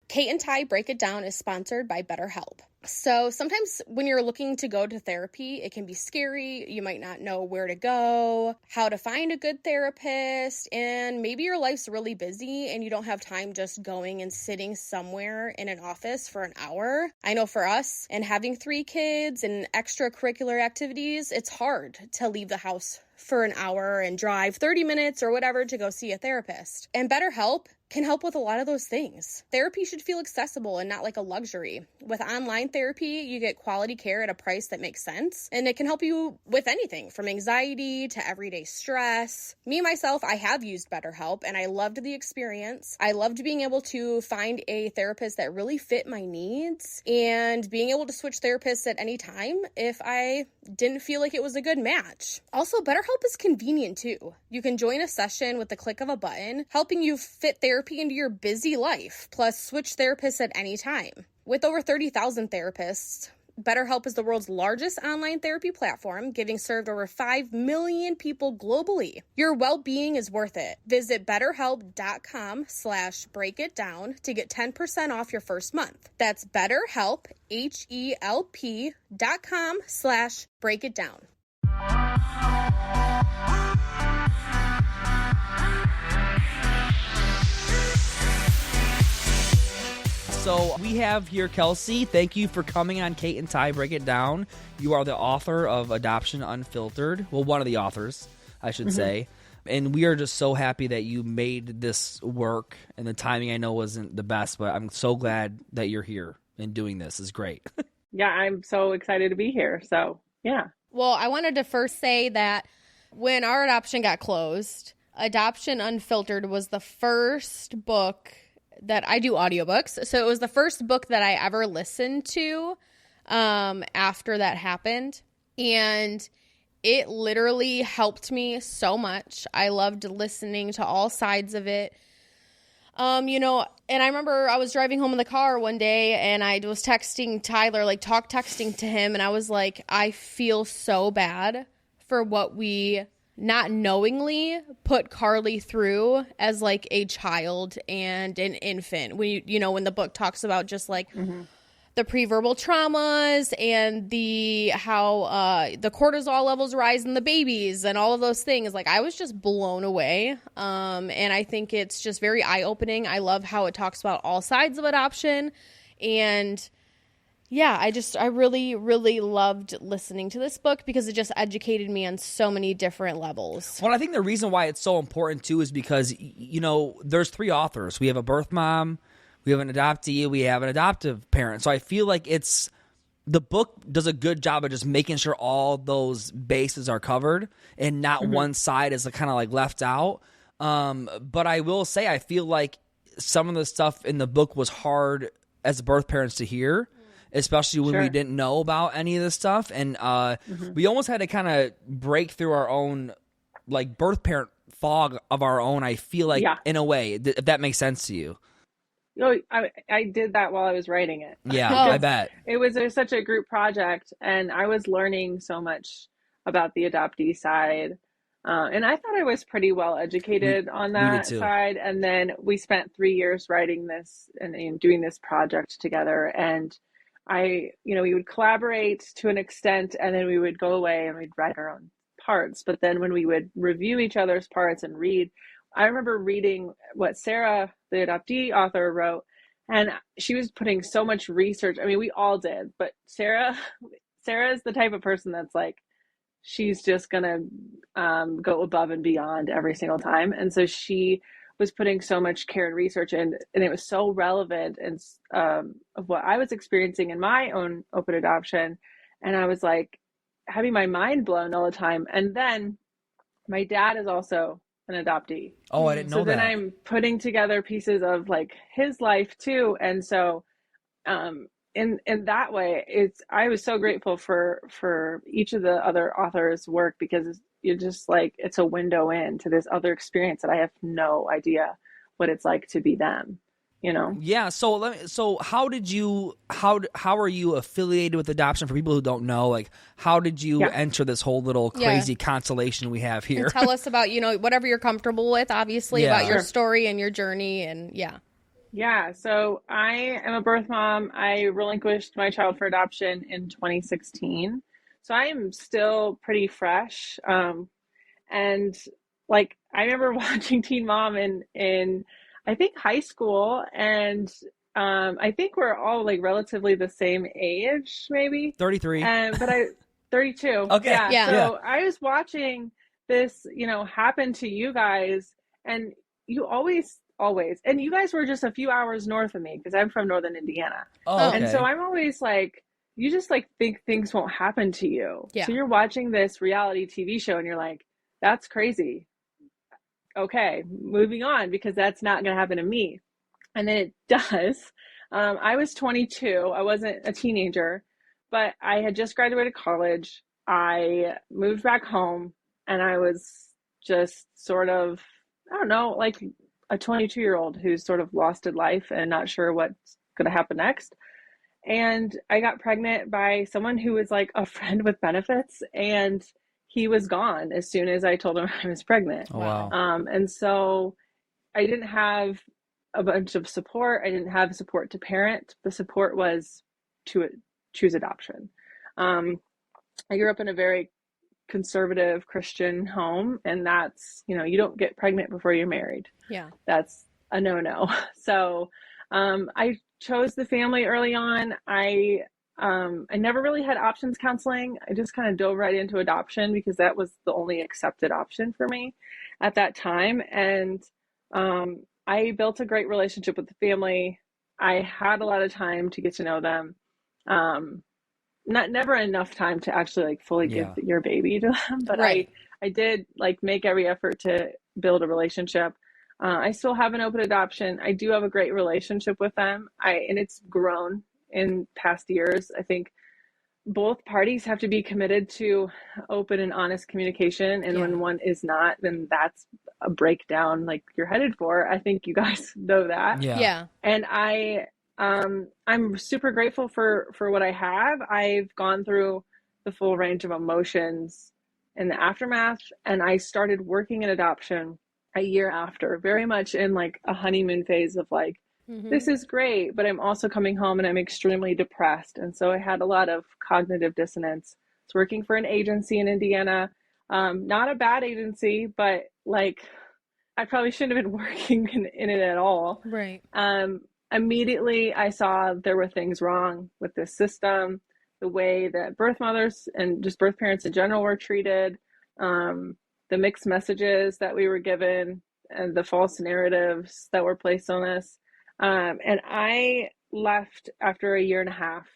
Cate Ty Break It Down is sponsored by BetterHelp. So sometimes when you're looking to go to therapy, it can be scary. You might not know where to go, how to find a good therapist, and maybe your life's really busy and you don't have time just going and sitting somewhere in an office for an hour. I know for us, and having 3 kids and extracurricular activities, it's hard to leave the house for an hour and drive 30 minutes or whatever to go see a therapist. And BetterHelp can help with a lot of those things. Therapy should feel accessible and not like a luxury. With online therapy, you get quality care at a price that makes sense, and it can help you with anything from anxiety to everyday stress. Me, myself, I have used BetterHelp, and I loved the experience. I loved being able to find a therapist that really fit my needs and being able to switch therapists at any time if I didn't feel like it was a good match. Also, BetterHelp is convenient too. You can join a session with the click of a button, helping you fit therapy into your busy life, plus switch therapists at any time. With over 30,000 therapists, BetterHelp is the world's largest online therapy platform, giving served over 5 million people globally. Your well-being is worth it. Visit betterhelp.com/breakitdown to get 10% off your first month. That's BetterHelp, HELP.com/breakitdown. So we have here Kelsey. Thank you for coming on Cate and Ty Break It Down. You are the author of Adoption Unfiltered. Well, one of the authors, I should say. And we are just so happy that you made this work. And the timing I know wasn't the best, but I'm so glad that you're here and doing this. Is great. Yeah, I'm so excited to be here. So, yeah. Well, I wanted to first say that when our adoption got closed, Adoption Unfiltered was the first book that I do audiobooks. So it was the first book that I ever listened to after that happened. And it literally helped me so much. I loved listening to all sides of it. And I remember I was driving home in the car one day and I was texting Tyler, texting to him. And I was like, I feel so bad for what we not knowingly put Carly through as like a child and an infant. When when the book talks about just like the pre-verbal traumas and how the cortisol levels rise in the babies and all of those things, like I was just blown away. And I think it's just very eye-opening. I love how it talks about all sides of adoption. And yeah, I really, really loved listening to this book because it just educated me on so many different levels. Well, I think the reason why it's so important, too, is because, there's 3 authors. We have a birth mom, we have an adoptee, we have an adoptive parent. So I feel like the book does a good job of just making sure all those bases are covered and not one side is kind of like left out. But I will say I feel like some of the stuff in the book was hard as birth parents to hear, especially when we didn't know about any of this stuff. And we almost had to kind of break through our own birth parent fog of our own, I feel like, in a way, if that makes sense to you. No, I did that while I was writing it. Yeah, I bet. It was such a group project, and I was learning so much about the adoptee side. And I thought I was pretty well educated on that side. And then we spent 3 years writing this and doing this project together. And we would collaborate to an extent, and then we would go away and we'd write our own parts. But then when we would review each other's parts and read, I remember reading what Sarah, the adoptee author, wrote, and she was putting so much research. I mean, we all did, but Sarah is the type of person that's like, she's just gonna go above and beyond every single time. And so she was putting so much care and research in, and it was so relevant and of what I was experiencing in my own open adoption. And I was like having my mind blown all the time. And then my dad is also an adoptee. Oh, I didn't know that. So then I'm putting together pieces of like his life too. And so in that way, I was so grateful for each of the other authors' work, because you're just like, it's a window into this other experience that I have no idea what it's like to be them, Yeah. So how are you affiliated with adoption for people who don't know? Like, how did you enter this whole little crazy constellation we have here? And tell us about, whatever you're comfortable with, obviously, about your story and your journey. And Yeah, so I am a birth mom. I relinquished my child for adoption in 2016. So I am still pretty fresh. And like I remember watching Teen Mom in I think high school, and I think we're all like relatively the same age, maybe. 33. But I 32. Okay. Yeah. So I was watching this, happen to you guys, and you always, and you guys were just a few hours north of me because I'm from Northern Indiana. Oh, okay. And so I'm always like, you just like think things won't happen to you. Yeah. So you're watching this reality TV show and you're like, that's crazy. Okay, moving on, because that's not going to happen to me. And then it does. I was 22. I wasn't a teenager, but I had just graduated college. I moved back home, and I was just sort of, I don't know, like a 22-year-old who's sort of lost in life and not sure what's going to happen next. And I got pregnant by someone who was like a friend with benefits, and he was gone as soon as I told him I was pregnant. Oh, wow. And so I didn't have a bunch of support. I didn't have support to parent. The support was to choose adoption. I grew up in a very conservative Christian home, and that's, you don't get pregnant before you're married. Yeah. That's a no-no. So I chose the family early on. I never really had options counseling. I just kind of dove right into adoption because that was the only accepted option for me at that time. And I built a great relationship with the family. I had a lot of time to get to know them. Never enough time to actually like fully give your baby to them, but right. I did like make every effort to build a relationship. I still have an open adoption. I do have a great relationship with them. And it's grown in past years. I think both parties have to be committed to open and honest communication. And when one is not, then that's a breakdown like you're headed for. I think you guys know that. Yeah. And I'm super grateful for what I have. I've gone through the full range of emotions in the aftermath, and I started working in adoption a year after, very much in like a honeymoon phase of like, this is great, but I'm also coming home and I'm extremely depressed. And so I had a lot of cognitive dissonance. I was working for an agency in Indiana, not a bad agency, but like I probably shouldn't have been working in it at all. Right. Immediately I saw there were things wrong with this system, the way that birth mothers and just birth parents in general were treated, the mixed messages that we were given, and the false narratives that were placed on us. And I left after a year and a half,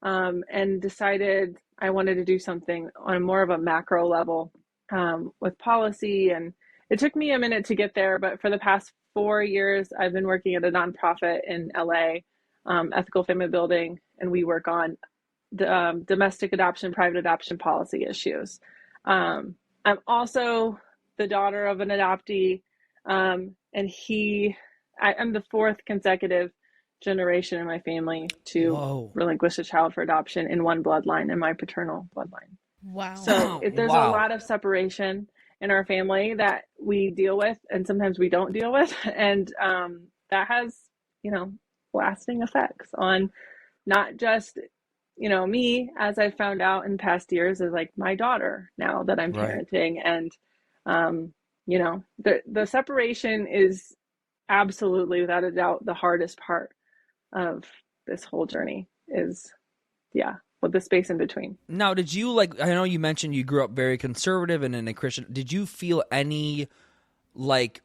and decided I wanted to do something on more of a macro level, with policy. And it took me a minute to get there, but for the past 4 years, I've been working at a nonprofit in LA, Ethical Family Building, and we work on domestic adoption, private adoption policy issues. I'm also the daughter of an adoptee, and I'm the fourth consecutive generation in my family to relinquish a child for adoption in one bloodline, in my paternal bloodline. Wow. So there's a lot of separation in our family that we deal with, and sometimes we don't deal with. And that has, lasting effects on not just, me, as I found out in past years, is like my daughter now that I'm parenting. And, the separation is absolutely, without a doubt, the hardest part of this whole journey is, with the space in between. Now, did you I know you mentioned you grew up very conservative and in a Christian, did you feel any like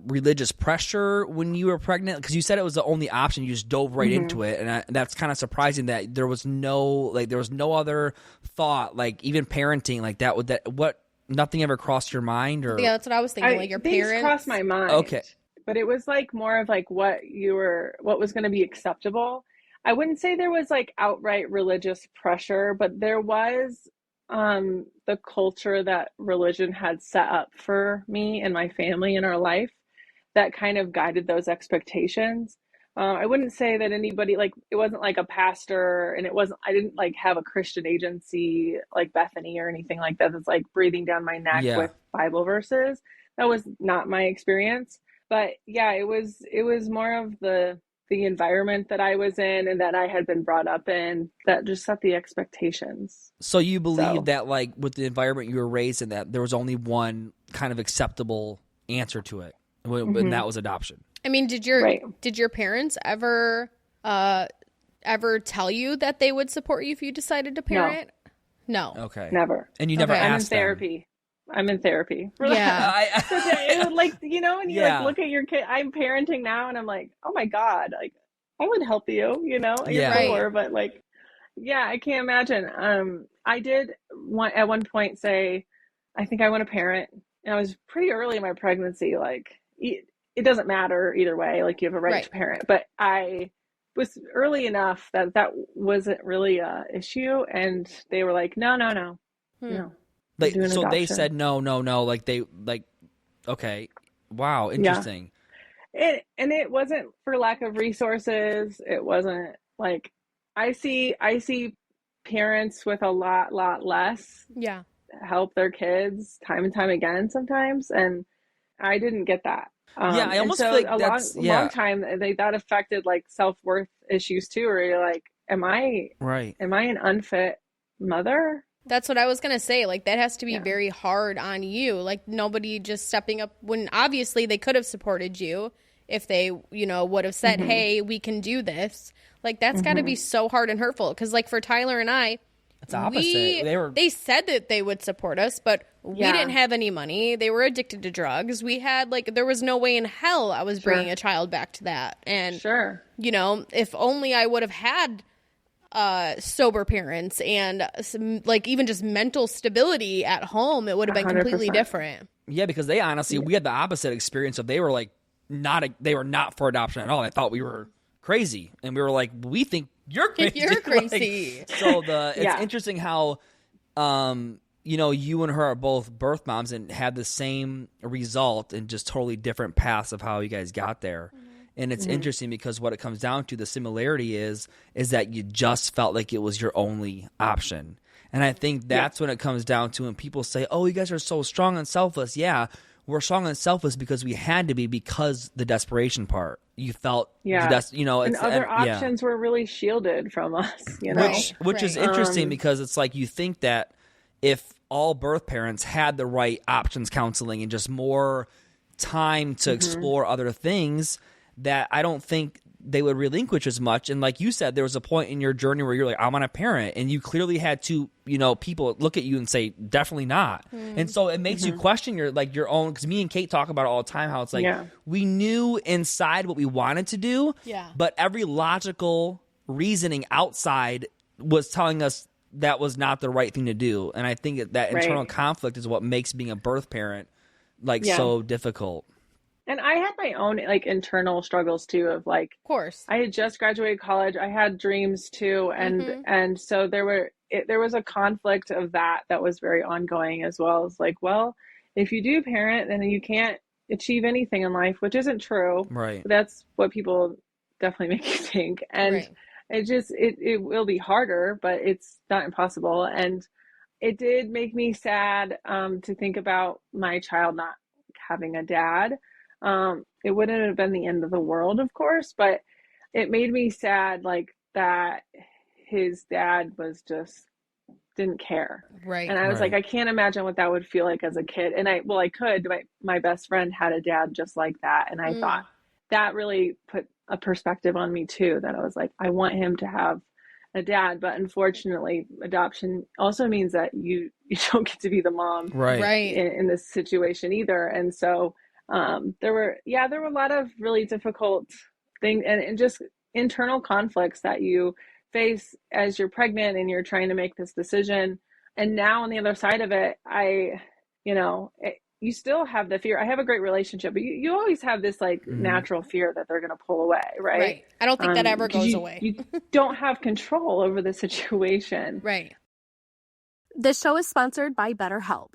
religious pressure when you were pregnant? Because you said it was the only option, you just dove right into it, and that's kind of surprising that there was no other thought, like even parenting like that. Nothing ever crossed your mind? Or yeah, that's what I was thinking. Like your things parents crossed my mind. Okay, but it was like more of like what was going to be acceptable. I wouldn't say there was like outright religious pressure, but there was the culture that religion had set up for me and my family in our life that kind of guided those expectations. I wouldn't say that anybody, like, it wasn't like a pastor, and I didn't like have a Christian agency like Bethany or anything like that that's like breathing down my neck with Bible verses. That was not my experience. But yeah, it was more of the environment that I was in and that I had been brought up in that just set the expectations. So you believe that, like, with the environment you were raised in, that there was only one kind of acceptable answer to it, and that was adoption. I mean, did your parents ever tell you that they would support you if you decided to parent? No. Okay. Never. And you never asked them? I'm in therapy. Yeah. Like, when you like look at your kid, I'm parenting now and I'm like, oh my God, like I would help you, you're poor, but like, yeah, I can't imagine. I did at one point say, I think I want to parent. And I was pretty early in my pregnancy. Like it doesn't matter either way. Like you have a right to parent, but I was early enough that wasn't really a issue. And they were like, no. No. Like, so they said no. Like okay, wow, interesting. Yeah. And it wasn't for lack of resources. It wasn't like I see parents with a lot less. Yeah. Help their kids time and time again sometimes, and I didn't get that. I almost feel like that's a long time that affected like self-worth issues too. Where you're like, am I an unfit mother? That's what I was going to say. Like, that has to be very hard on you. Like, nobody just stepping up when obviously they could have supported you if they, would have said, hey, we can do this. Like, that's got to be so hard and hurtful. Because, like, for Tyler and I, it's opposite. They said that they would support us, but we didn't have any money. They were addicted to drugs. We had, like, there was no way in hell I was bringing a child back to that. And, if only I would have had sober parents and some, like, even just mental stability at home, it would have been 100%. Completely different. Yeah, because they honestly, we had the opposite experience of they were like they were not for adoption at all. They thought we were crazy, and we were like, we think you're crazy. You're crazy. Like, so it's interesting how you and her are both birth moms and had the same result and just totally different paths of how you guys got there. And it's interesting because what it comes down to, the similarity is that you just felt like it was your only option. And I think that's when it comes down to when people say, oh, you guys are so strong and selfless. Yeah, we're strong and selfless because we had to be, because the desperation part. You felt, and other options were really shielded from us, Which is interesting because it's like you think that if all birth parents had the right options counseling and just more time to explore other things, that I don't think they would relinquish as much. And like you said, there was a point in your journey where you're like, I want to parent. And you clearly had to, people look at you and say, definitely not. And so it makes you question your own, because me and Cate talk about it all the time, how it's like, we knew inside what we wanted to do, but every logical reasoning outside was telling us that was not the right thing to do. And I think that internal conflict is what makes being a birth parent so difficult. And I had my own internal struggles too of like, of course, I had just graduated college. I had dreams too. And so there was a conflict of that was very ongoing, as well as like, well, if you do parent, then you can't achieve anything in life, which isn't true. Right. That's what people definitely make you think. And it will be harder, but it's not impossible. And it did make me sad to think about my child not having a dad. It wouldn't have been the end of the world, of course, but it made me sad, like, that his dad didn't care. Right. And I was like, I can't imagine what that would feel like as a kid. And I could. My best friend had a dad just like that. And I thought that really put a perspective on me too, that I was like, I want him to have a dad. But unfortunately, adoption also means that you don't get to be the mom in this situation either. And so there were a lot of really difficult things and just internal conflicts that you face as you're pregnant and you're trying to make this decision. And now on the other side of it, you still have the fear. I have a great relationship, but you always have this natural fear that they're going to pull away. Right. I don't think that ever goes away. You don't have control over the situation. Right. This show is sponsored by BetterHelp.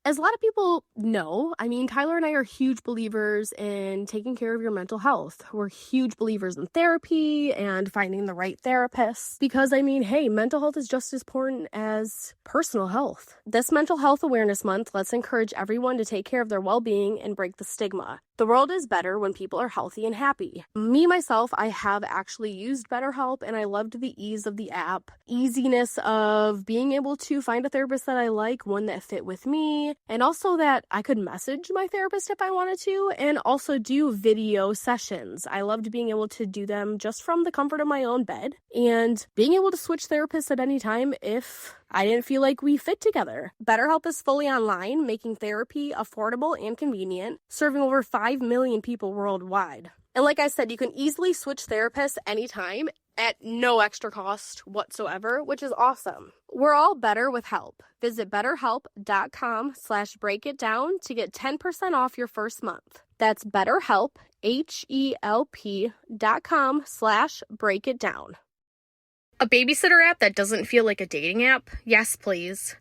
As a lot of people know, Tyler and I are huge believers in taking care of your mental health. We're huge believers in therapy and finding the right therapist because, mental health is just as important as personal health. This Mental Health Awareness Month, let's encourage everyone to take care of their well-being and break the stigma. The world is better when people are healthy and happy. Me, myself, I have actually used BetterHelp, and I loved the ease of the app, easiness of being able to find a therapist that I like, one that fit with me, and also that I could message my therapist if I wanted to, and also do video sessions. I loved being able to do them just from the comfort of my own bed, and being able to switch therapists at any time if I didn't feel like we fit together. BetterHelp is fully online, making therapy affordable and convenient, serving over 5 million people worldwide. And like I said, you can easily switch therapists anytime at no extra cost whatsoever, which is awesome. We're all better with help. Visit betterhelp.com/breakitdown to get 10% off your first month. That's BetterHelp, HELP.com/breakitdown. A babysitter app that doesn't feel like a dating app? Yes, please.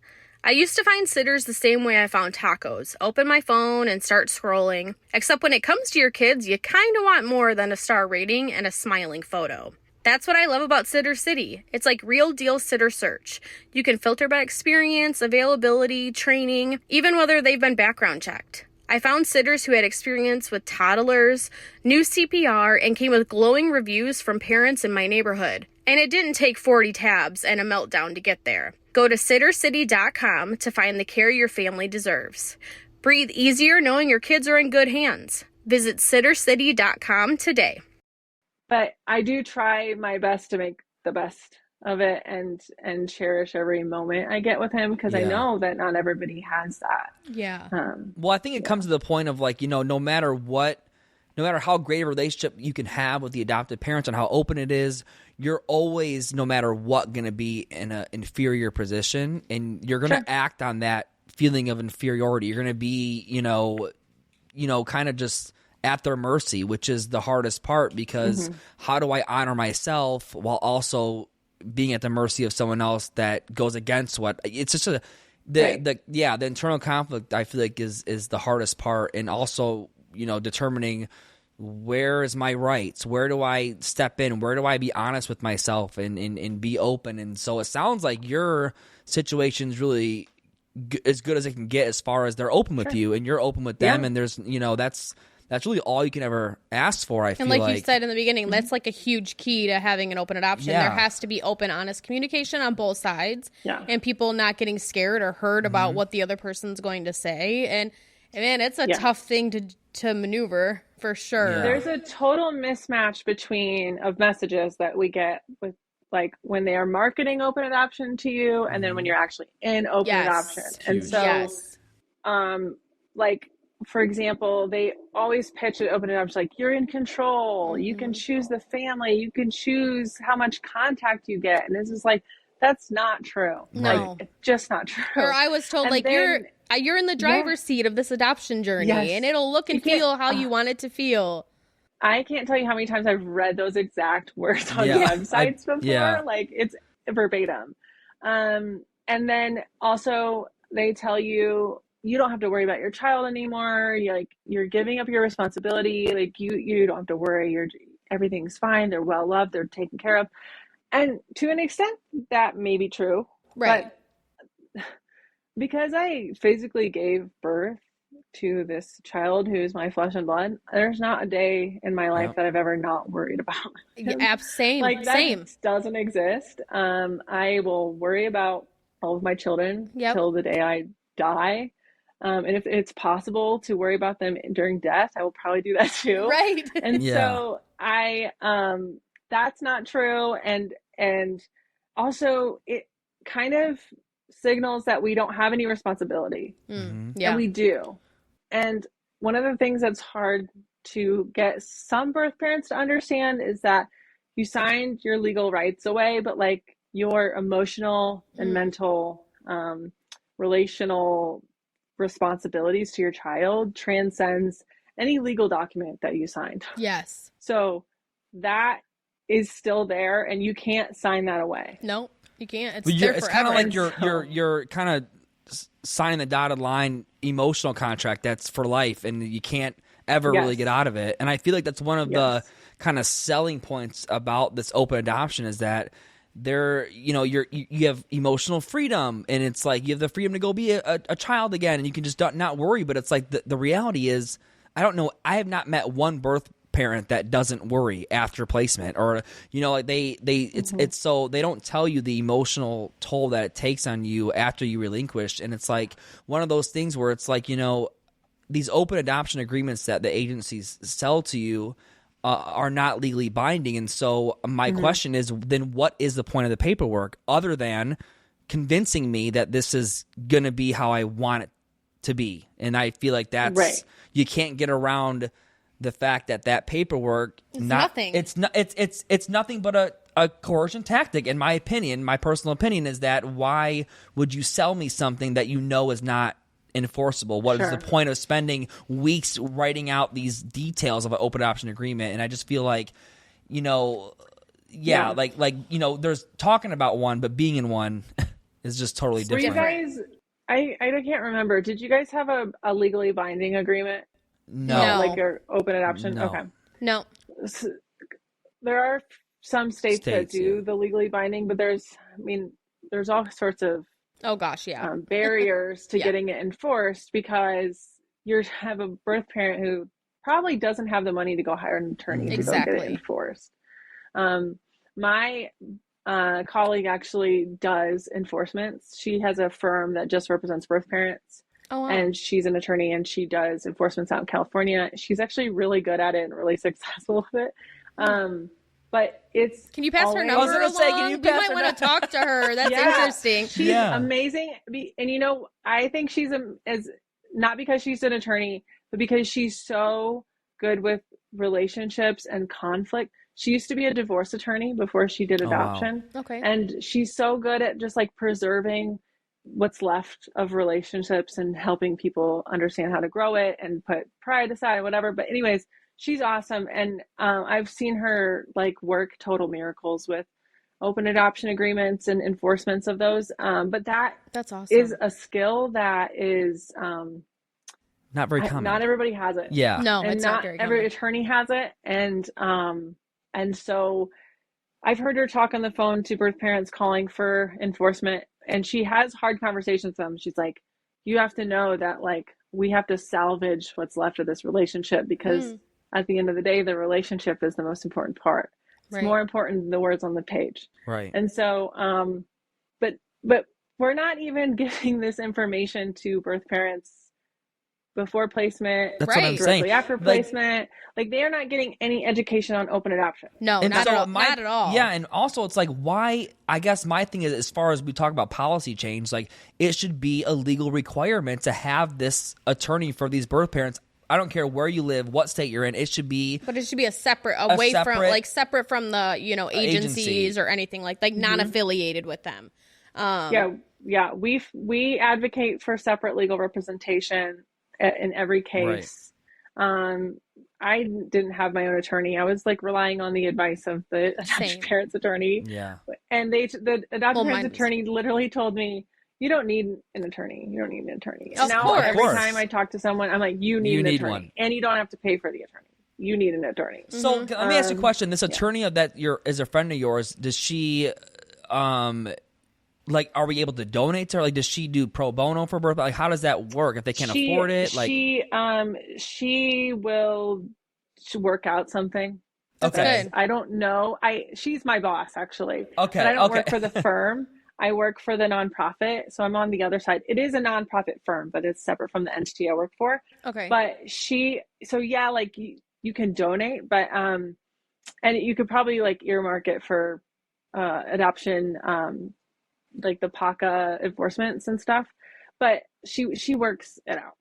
I used to find sitters the same way I found tacos. Open my phone and start scrolling. Except when it comes to your kids, you kind of want more than a star rating and a smiling photo. That's what I love about Sitter City. It's like real deal sitter search. You can filter by experience, availability, training, even whether they've been background checked. I found sitters who had experience with toddlers, knew CPR, and came with glowing reviews from parents in my neighborhood. And it didn't take 40 tabs and a meltdown to get there. Go to sittercity.com to find the care your family deserves. Breathe easier knowing your kids are in good hands. Visit sittercity.com today. But I do try my best to make the best of it and cherish every moment I get with him, because I know that not everybody has that. Yeah. Well, I think it comes to the point of like, no matter how great a relationship you can have with the adopted parents and how open it is, you're always, no matter what, going to be in an inferior position, and you're going to act on that feeling of inferiority. You're going to be, kind of just at their mercy, which is the hardest part, because how do I honor myself while also being at the mercy of someone else that goes against what it's just the internal conflict, I feel like is the hardest part. And also, determining where is my rights, where do I step in, where do I be honest with myself and be open. And so it sounds like your situation's really as good as it can get, as far as they're open with you and you're open with them. And there's, that's really all you can ever ask for, I feel like. And like you said in the beginning, that's like a huge key to having an open adoption. There has to be open, honest communication on both sides. Yeah. And people not getting scared or hurt about what the other person's going to say. And man, it's a tough thing to maneuver, for sure. Yeah. There's a total mismatch of messages that we get with, like, when they are marketing open adoption to you and then when you're actually in open adoption. And so, like, for example, they always pitch it open adoption like, you're in control. You can choose the family. You can choose how much contact you get. And this is like, that's not true. No. Like, it's just not true. Or I was told, and like, then, you're in the driver's seat of this adoption journey, and it'll look and feel how you want it to feel. I can't tell you how many times I've read those exact words on websites before. Yeah. Like, it's verbatim. And then also they tell you, you don't have to worry about your child anymore. You're giving up your responsibility. Like, you don't have to worry. Everything's fine. They're well loved. They're taken care of. And to an extent, that may be true. Right. But because I physically gave birth to this child who is my flesh and blood, there's not a day in my life that I've ever not worried about him. Yeah, same. Like, that doesn't exist. I will worry about all of my children till the day I die. And if it's possible to worry about them during death, I will probably do that too. Right. And so that's not true. And also it kind of signals that we don't have any responsibility. Yeah. And we do. And one of the things that's hard to get some birth parents to understand is that you signed your legal rights away, but like your emotional and mental, relational responsibilities to your child transcends any legal document that you signed. Yes. So that is still there, and you can't sign that away. No, you can't. It's kind of like you're kind of signing the dotted line emotional contract that's for life, and you can't ever really get out of it. And I feel like that's one of the kind of selling points about this open adoption is that you have emotional freedom, and it's like you have the freedom to go be a child again, and you can just not worry. But it's like the reality is I don't know. I have not met one birth parent that doesn't worry after placement, or like it's so they don't tell you the emotional toll that it takes on you after you relinquish. And it's like one of those things where it's like, these open adoption agreements that the agencies sell to you are not legally binding. And so my question is, then what is the point of the paperwork other than convincing me that this is going to be how I want it to be? And I feel like that's right. You can't get around the fact that paperwork nothing. It's nothing but a coercion tactic, in my opinion. My personal opinion is that why would you sell me something that is not enforceable? What is the point of spending weeks writing out these details of an open adoption agreement? And I just feel like, there's talking about one, but being in one is just totally different. Were you guys, I can't remember. Did you guys have a legally binding agreement? No. Like your open adoption? No. Okay. No. There are some states that do the legally binding, but there's all sorts of barriers to getting it enforced, because you have a birth parent who probably doesn't have the money to go hire an attorney to go get it enforced. My colleague actually does enforcements. She has a firm that just represents birth parents. Oh, wow. And she's an attorney, and she does enforcements out in California. She's actually really good at it and really successful with it. But it's Can you pass her number along? You might want to talk to her. That's interesting. She's amazing. And I think she's not because she's an attorney, but because she's so good with relationships and conflict. She used to be a divorce attorney before she did adoption. Wow. Okay. And she's so good at just like preserving what's left of relationships and helping people understand how to grow it and put pride aside or whatever. But anyways, she's awesome. And I've seen her like work total miracles with open adoption agreements and enforcements of those. But that's awesome. Is a skill that is not very common. Not everybody has it. Yeah. No, and it's not very every common. attorney has it. And so I've heard her talk on the phone to birth parents calling for enforcement, and she has hard conversations with them. She's like, you have to know that like we have to salvage what's left of this relationship, because at the end of the day, the relationship is the most important part. It's more important than the words on the page. Right. And so, but we're not even giving this information to birth parents before placement. That's what I'm saying. After placement, like they are not getting any education on open adoption. No, not at all. Yeah, and also it's like, why? I guess my thing is, as far as we talk about policy change, like it should be a legal requirement to have this attorney for these birth parents. I don't care where you live, what state you're in. It should be, but it should be separate from the agencies or anything like not affiliated with them. Yeah. We advocate for separate legal representation in every case. Right. I didn't have my own attorney. I was like relying on the advice of the adoptive parents attorney. Yeah. And the adoptive parents attorney literally told me, you don't need an attorney. You don't need an attorney. Of course. Every time I talk to someone, I'm like, you need an attorney. One. And you don't have to pay for the attorney. You need an attorney. So let me ask you a question. This attorney is a friend of yours. Does she, are we able to donate to her? Like, does she do pro bono for birth? Like, how does that work if they can't afford it? Like, she will work out something. Okay. Good. I don't know. She's my boss actually. Okay. But I don't work for the firm. I work for the nonprofit. So I'm on the other side. It is a nonprofit firm, but it's separate from the entity I work for. Okay. But you can donate, but, and you could probably like earmark it for, adoption, like the PACA enforcements and stuff, but she works it out.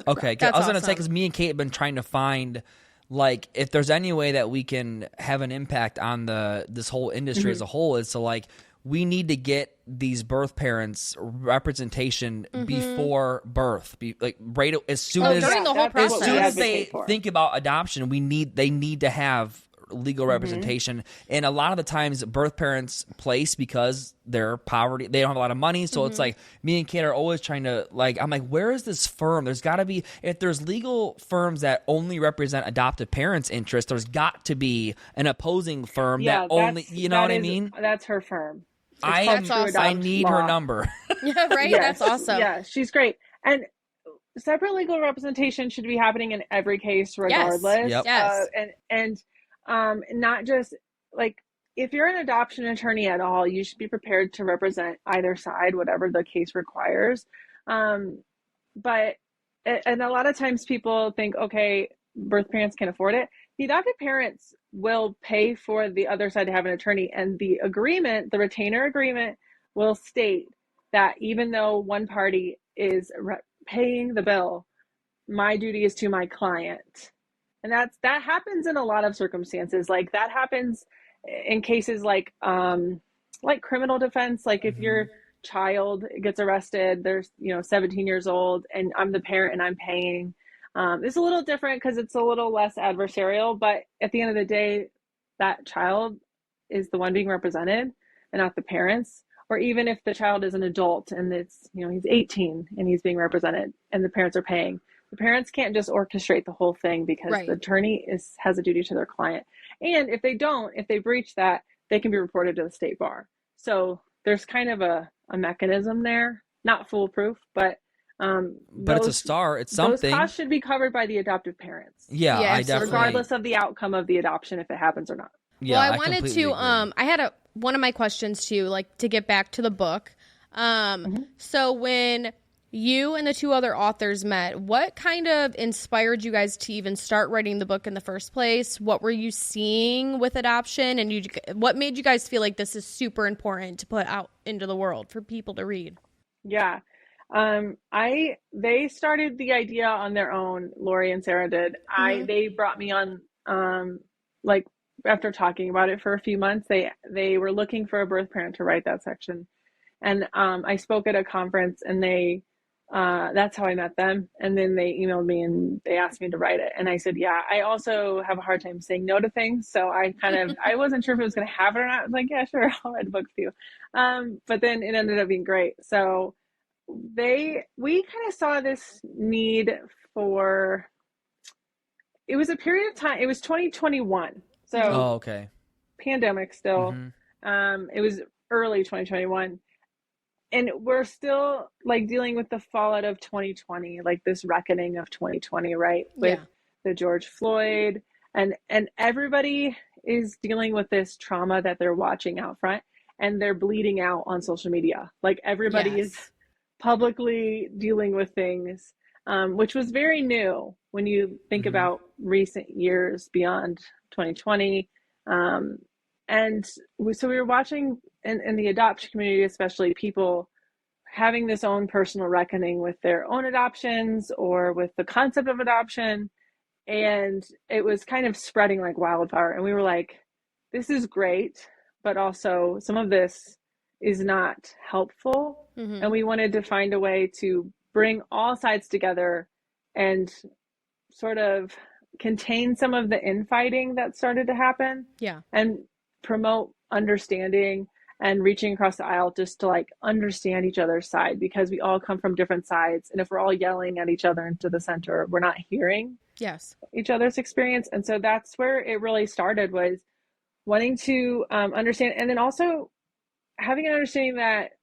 Okay. I was going to say, because me and Kate have been trying to find, like, if there's any way that we can have an impact on this whole industry as a whole, is to like, we need to get these birth parents representation before birth, as soon as during the whole process. As soon as they think about adoption, they need to have legal representation. And a lot of the times birth parents place because they're poverty, they don't have a lot of money. So it's like me and Kate are always trying to I'm like, where is this firm? There's got to be, if there's legal firms that only represent adoptive parents' interests, there's got to be an opposing firm that only, you know what I mean? That's her firm. I need her number. Yeah, right. Yes. That's awesome. Yeah, she's great. And separate legal representation should be happening in every case regardless. Yes. Yep. Yes. And not just like, if you're an adoption attorney at all, you should be prepared to represent either side, whatever the case requires. But a lot of times people think, okay, birth parents can afford it. The adopted parents will pay for the other side to have an attorney, and the agreement, the retainer agreement, will state that even though one party is paying the bill, my duty is to my client. And that happens in a lot of circumstances. Like that happens in cases like criminal defense. Like if your child gets arrested, they're 17 years old, and I'm the parent and I'm paying. It's a little different because it's a little less adversarial, but at the end of the day, that child is the one being represented and not the parents. Or even if the child is an adult and it's, he's 18 and he's being represented and the parents are paying, the parents can't just orchestrate the whole thing because the attorney has a duty to their client. And if they breach that, they can be reported to the state bar. So there's kind of a mechanism there, not foolproof, but it's a start. It's something. Those costs should be covered by the adoptive parents. Yeah, I definitely. Regardless of the outcome of the adoption, if it happens or not. Yeah, well, I wanted to. I had one of my questions too, like to get back to the book. So when you and the two other authors met, what kind of inspired you guys to even start writing the book in the first place? What were you seeing with adoption, and what made you guys feel like this is super important to put out into the world for people to read? Yeah. They started the idea on their own. Lori and Sarah did. They brought me on, after talking about it for a few months, they were looking for a birth parent to write that section. And, I spoke at a conference, and that's how I met them. And then they emailed me and they asked me to write it. And I said, yeah, I also have a hard time saying no to things. So I wasn't sure if it was going to happen or not. I was like, yeah, sure, I'll write a book for you. But then it ended up being great. So we kind of saw this need for, it was a period of time. It was 2021. So pandemic still. It was early 2021. And we're still dealing with the fallout of 2020, like this reckoning of 2020, right? With the George Floyd, and everybody is dealing with this trauma that they're watching out front, and they're bleeding out on social media. Like everybody is publicly dealing with things, which was very new when you think about recent years beyond 2020. So we were watching in the adoption community, especially, people having this own personal reckoning with their own adoptions or with the concept of adoption. And it was kind of spreading like wildfire. And we were like, this is great, but also some of this is not helpful. And we wanted to find a way to bring all sides together and sort of contain some of the infighting that started to happen. And promote understanding and reaching across the aisle just to understand each other's side, because we all come from different sides. And if we're all yelling at each other into the center, we're not hearing each other's experience. And so that's where it really started, was wanting to understand. And then also having an understanding that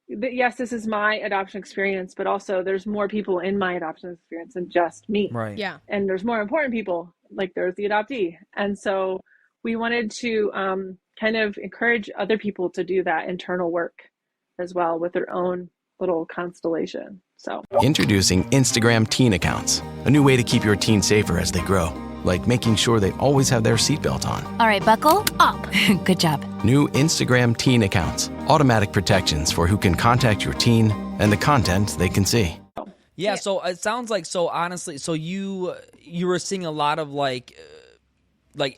yes, this is my adoption experience, but also there's more people in my adoption experience than just me. Right. Yeah. And there's more important people, like there's the adoptee. And so we wanted to kind of encourage other people to do that internal work as well with their own little constellation. So introducing Instagram teen accounts, a new way to keep your teen safer as they grow, like making sure they always have their seatbelt on. All right, buckle up. Good job. New Instagram teen accounts, automatic protections for who can contact your teen and the content they can see. Yeah, so it sounds like, so honestly, so you were seeing a lot of like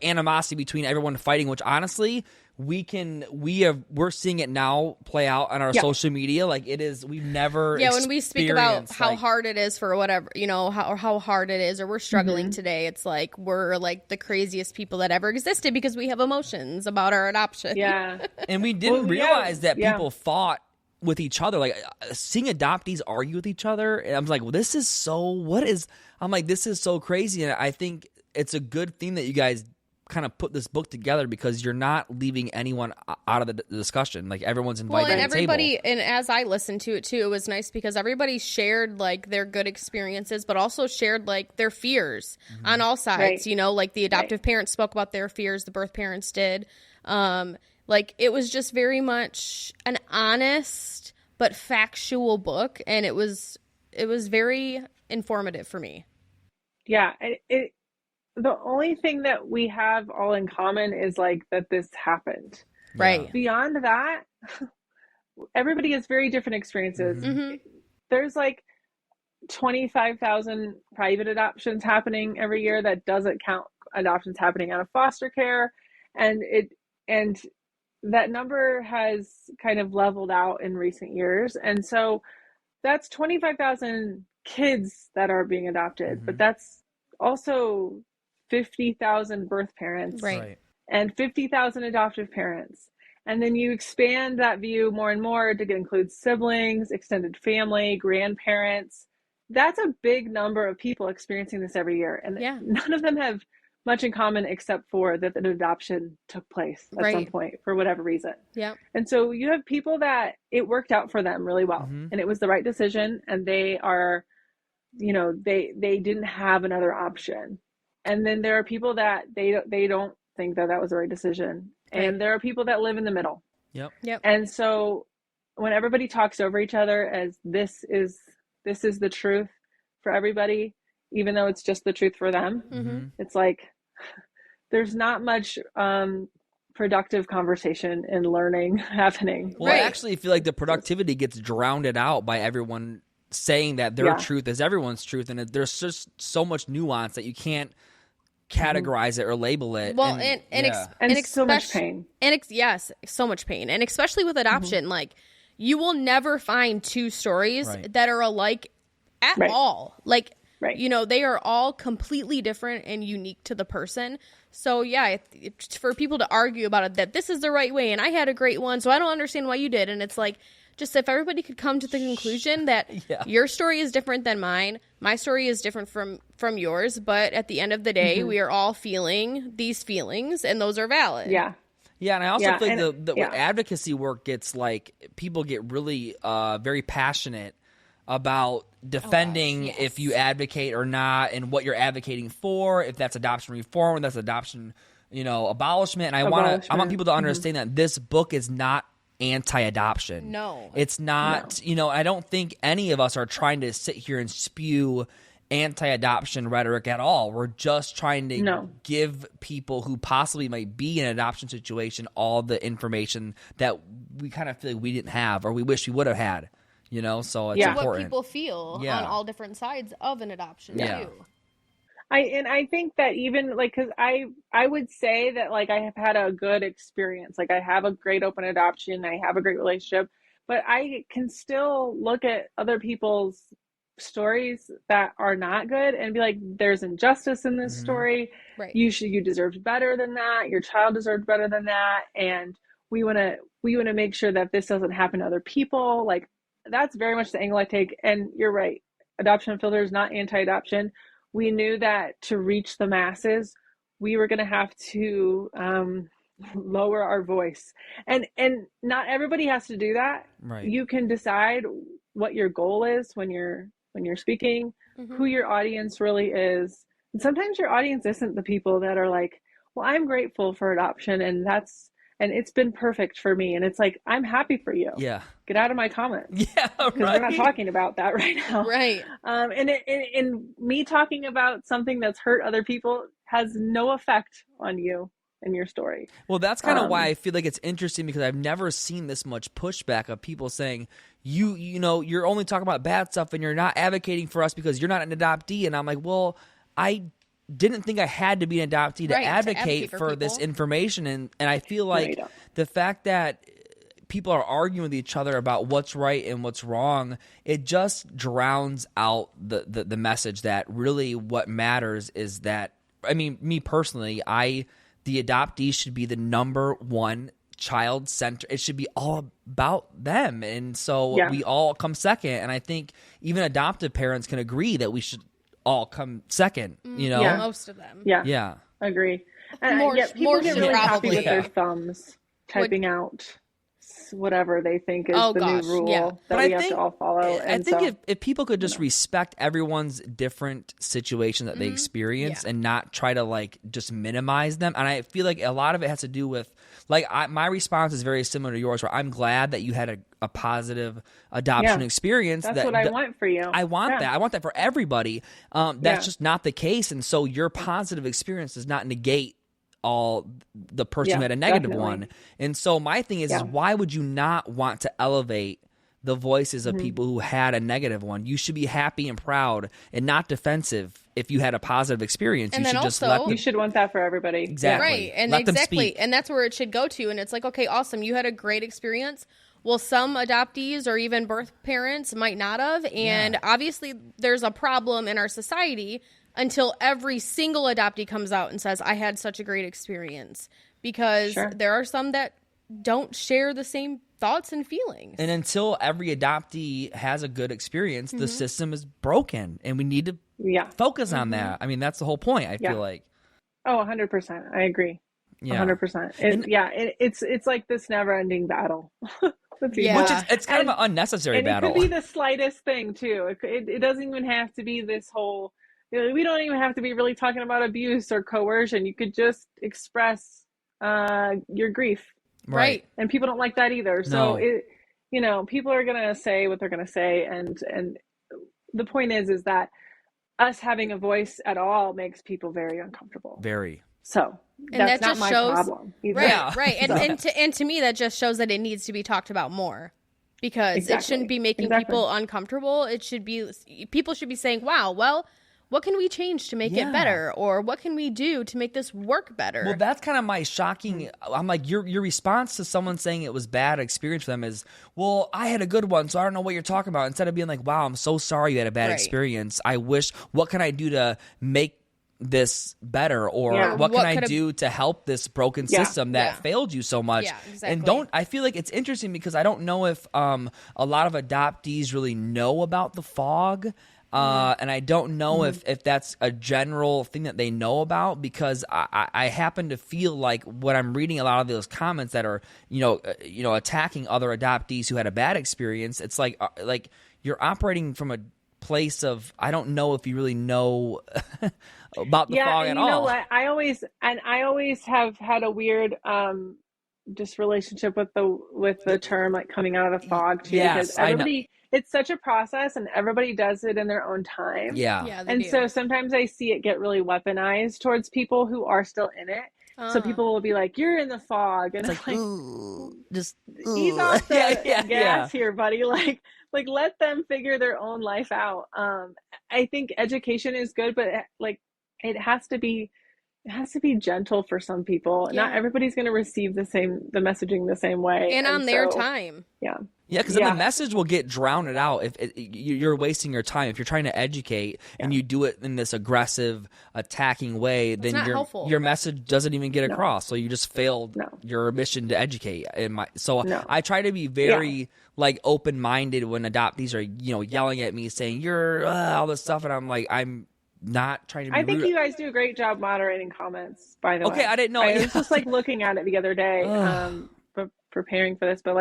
animosity between everyone fighting, which honestly we're seeing it now play out on our social media. Like it is, we've never when we speak about how hard it is for whatever, how hard it is, or we're struggling today, it's like we're like the craziest people that ever existed because we have emotions about our adoption. And we didn't realize that people fought with each other, like seeing adoptees argue with each other. And I'm like, well, this is so crazy. And I think it's a good thing that you guys kind of put this book together because you're not leaving anyone out of the discussion. Like everyone's invited to the everybody, table. and as I listened to it too, it was nice because everybody shared like their good experiences, but also shared like their fears on all sides. Right. You know, like the adoptive parents spoke about their fears, the birth parents did. Like it was just very much an honest but factual book, and it was very informative for me. Yeah, the only thing that we have all in common is like that this happened. Right. Beyond that, everybody has very different experiences. There's like 25,000 private adoptions happening every year. That doesn't count adoptions happening out of foster care. And that number has kind of leveled out in recent years. And so that's 25,000 kids that are being adopted, but that's also 50,000 birth parents and 50,000 adoptive parents. And then you expand that view more and more to include siblings, extended family, grandparents. That's a big number of people experiencing this every year. And none of them have much in common except for that an adoption took place at some point for whatever reason. Yeah. And so you have people that it worked out for them really well and it was the right decision, and they are, you know, they didn't have another option. And then there are people that they don't think that was the right decision. And there are people that live in the middle. Yep. And so when everybody talks over each other as this is the truth for everybody, even though it's just the truth for them, it's like there's not much productive conversation and learning happening. Well, I actually feel like the productivity gets drowned out by everyone saying that their truth is everyone's truth, and there's just so much nuance that you can't categorize it or label it. Well, and so much pain. And yes, so much pain. And especially with adoption, like you will never find two stories that are alike at all. Like, you know, they are all completely different and unique to the person. So yeah, it's for people to argue about it, that this is the right way and I had a great one, so I don't understand why you did. And it's like, just if everybody could come to the conclusion that your story is different than mine, my story is different from yours, but at the end of the day, we are all feeling these feelings, and those are valid. Yeah. Yeah, and I also think the advocacy work gets like, people get really very passionate about defending if you advocate or not, and what you're advocating for, if that's adoption reform, that's adoption, you know, abolishment. And I want people to understand that this book is not anti-adoption. No. It's not, you know, I don't think any of us are trying to sit here and spew anti-adoption rhetoric at all. We're just trying to give people who possibly might be in an adoption situation all the information that we kind of feel like we didn't have, or we wish we would have had, you know, so it's important. What people feel on all different sides of an adoption too. I think that even like, cause I would say that like I have had a good experience. Like I have a great open adoption. I have a great relationship, but I can still look at other people's stories that are not good and be like, there's injustice in this story. Right. You deserved better than that. Your child deserved better than that. And we want to make sure that this doesn't happen to other people. Like that's very much the angle I take. And you're right. Adoption Unfiltered is not anti-adoption. We knew that to reach the masses, we were going to have to lower our voice, and not everybody has to do that. Right. You can decide what your goal is when you're speaking, who your audience really is. And sometimes your audience isn't the people that are like, well, I'm grateful for adoption and it's been perfect for me. And it's like, I'm happy for you. Yeah. Get out of my comments. Yeah, right. Because we're not talking about that right now. Right. And me talking about something that's hurt other people has no effect on you and your story. Well, that's kind of why I feel like it's interesting, because I've never seen this much pushback of people saying, you know, you're only talking about bad stuff and you're not advocating for us because you're not an adoptee. And I'm like, well, I didn't think I had to be an adoptee to advocate for this information. And I feel like the fact that people are arguing with each other about what's right and what's wrong, it just drowns out the message that really what matters is that, I mean, me personally, the adoptee should be the number one child center. It should be all about them. And so we all come second. And I think even adoptive parents can agree that we should all come second, you know? Most of them. Yeah. Agree. People get really happy with their Yeah. thumbs typing out whatever they think is the new rule that we have to all follow. I think if people could just respect everyone's different situation that they experience and not try to like just minimize them. And I feel like a lot of it has to do with like my response is very similar to yours, where I'm glad that you had a positive adoption experience. That's what I want for you. I want that. I want that for everybody. That's just not the case. And so your positive experience does not negate all the person who had a negative one. And so my thing is why would you not want to elevate the voices of people who had a negative one? You should be happy and proud and not defensive if you had a positive experience. And you then should just also, let them, you should want that for everybody. Exactly. Right. And let them exactly. speak. And that's where it should go to. And it's like, okay, awesome. You had a great experience. Well, some adoptees or even birth parents might not have. And obviously there's a problem in our society until every single adoptee comes out and says, I had such a great experience. Because there are some that don't share the same thoughts and feelings. And until every adoptee has a good experience, the system is broken. And we need to focus on that. I mean, that's the whole point, I feel like. Oh, 100%. I agree. 100%. It's like this never-ending battle. Which it's kind of an unnecessary battle. It could be the slightest thing, too. It doesn't even have to be this whole... We don't even have to be really talking about abuse or coercion. You could just express your grief. Right. And people don't like that either. So, people are going to say what they're going to say. And the point is that us having a voice at all makes people very uncomfortable. Very. So that's not my problem. Either. Right. And to me, that just shows that it needs to be talked about more. Because it shouldn't be making people uncomfortable. It should be, people should be saying, wow, well, what can we change to make it better? Or what can we do to make this work better? Well, that's kind of my shocking. I'm like, your response to someone saying it was bad experience for them is, well, I had a good one, so I don't know what you're talking about. Instead of being like, wow, I'm so sorry you had a bad experience. I wish, what can I do to make this better? Or what can I do to help this broken system that failed you so much? Yeah, exactly. And I feel like it's interesting because I don't know if a lot of adoptees really know about the fog. And I don't know if that's a general thing that they know about, because I happen to feel like when I'm reading a lot of those comments that are, attacking other adoptees who had a bad experience, it's like you're operating from a place of, I don't know if you really know about the fog at all. Yeah, you know what? I always have had a weird just relationship with the term like coming out of the fog too, because everybody. It's such a process and everybody does it in their own time. Yeah, and so sometimes I see it get really weaponized towards people who are still in it. So people will be like, you're in the fog. And it's like just ease off the gas here, buddy. Like let them figure their own life out. I think education is good, but it has to be gentle for some people. Not everybody's going to receive the messaging the same way. And on their time. Yeah, because then the message will get drowned out if you're wasting your time. If you're trying to educate and you do it in this aggressive, attacking way, then your message doesn't even get across. So you just failed your mission to educate. I try to be very open-minded when adoptees are yelling at me saying you're all this stuff, and I'm like, I'm not trying to be I think rude. you guys do a great job moderating comments, by the way. Okay, I didn't know. I was just looking at it the other day, preparing for this, but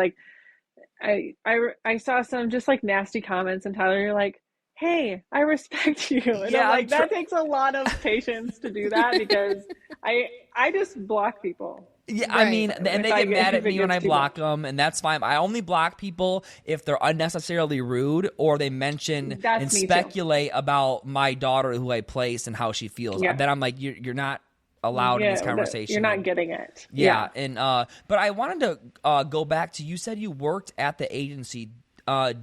I saw some just nasty comments, and Tyler, you're like, hey, I respect you. And I'm like, that takes a lot of patience to do that, because I just block people. Yeah, right. I mean, and they get mad at me when I block them, and that's fine. I only block people if they're unnecessarily rude or they mention and speculate about my daughter who I placed and how she feels. Then I'm like, you're not allowed in this conversation. You're not getting it. Yeah. And but I wanted to go back to, you said you worked at the agency.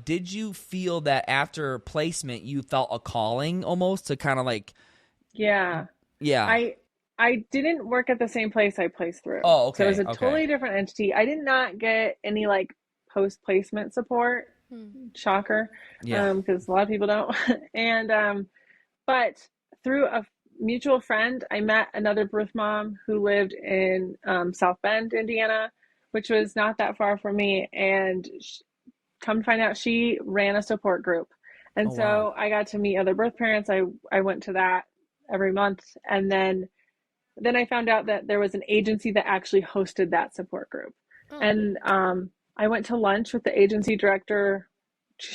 Did you feel that after placement you felt a calling almost to kind of Yeah. I didn't work at the same place I placed through. Oh, okay. So it was a totally different entity. I did not get any post-placement support. Shocker. Yeah. Because a lot of people don't. And but through a mutual friend, I met another birth mom who lived in South Bend, Indiana, which was not that far from me. And come to find out, she ran a support group. And I got to meet other birth parents. I went to that every month. And then then I found out that there was an agency that actually hosted that support group. Oh. And I went to lunch with the agency director.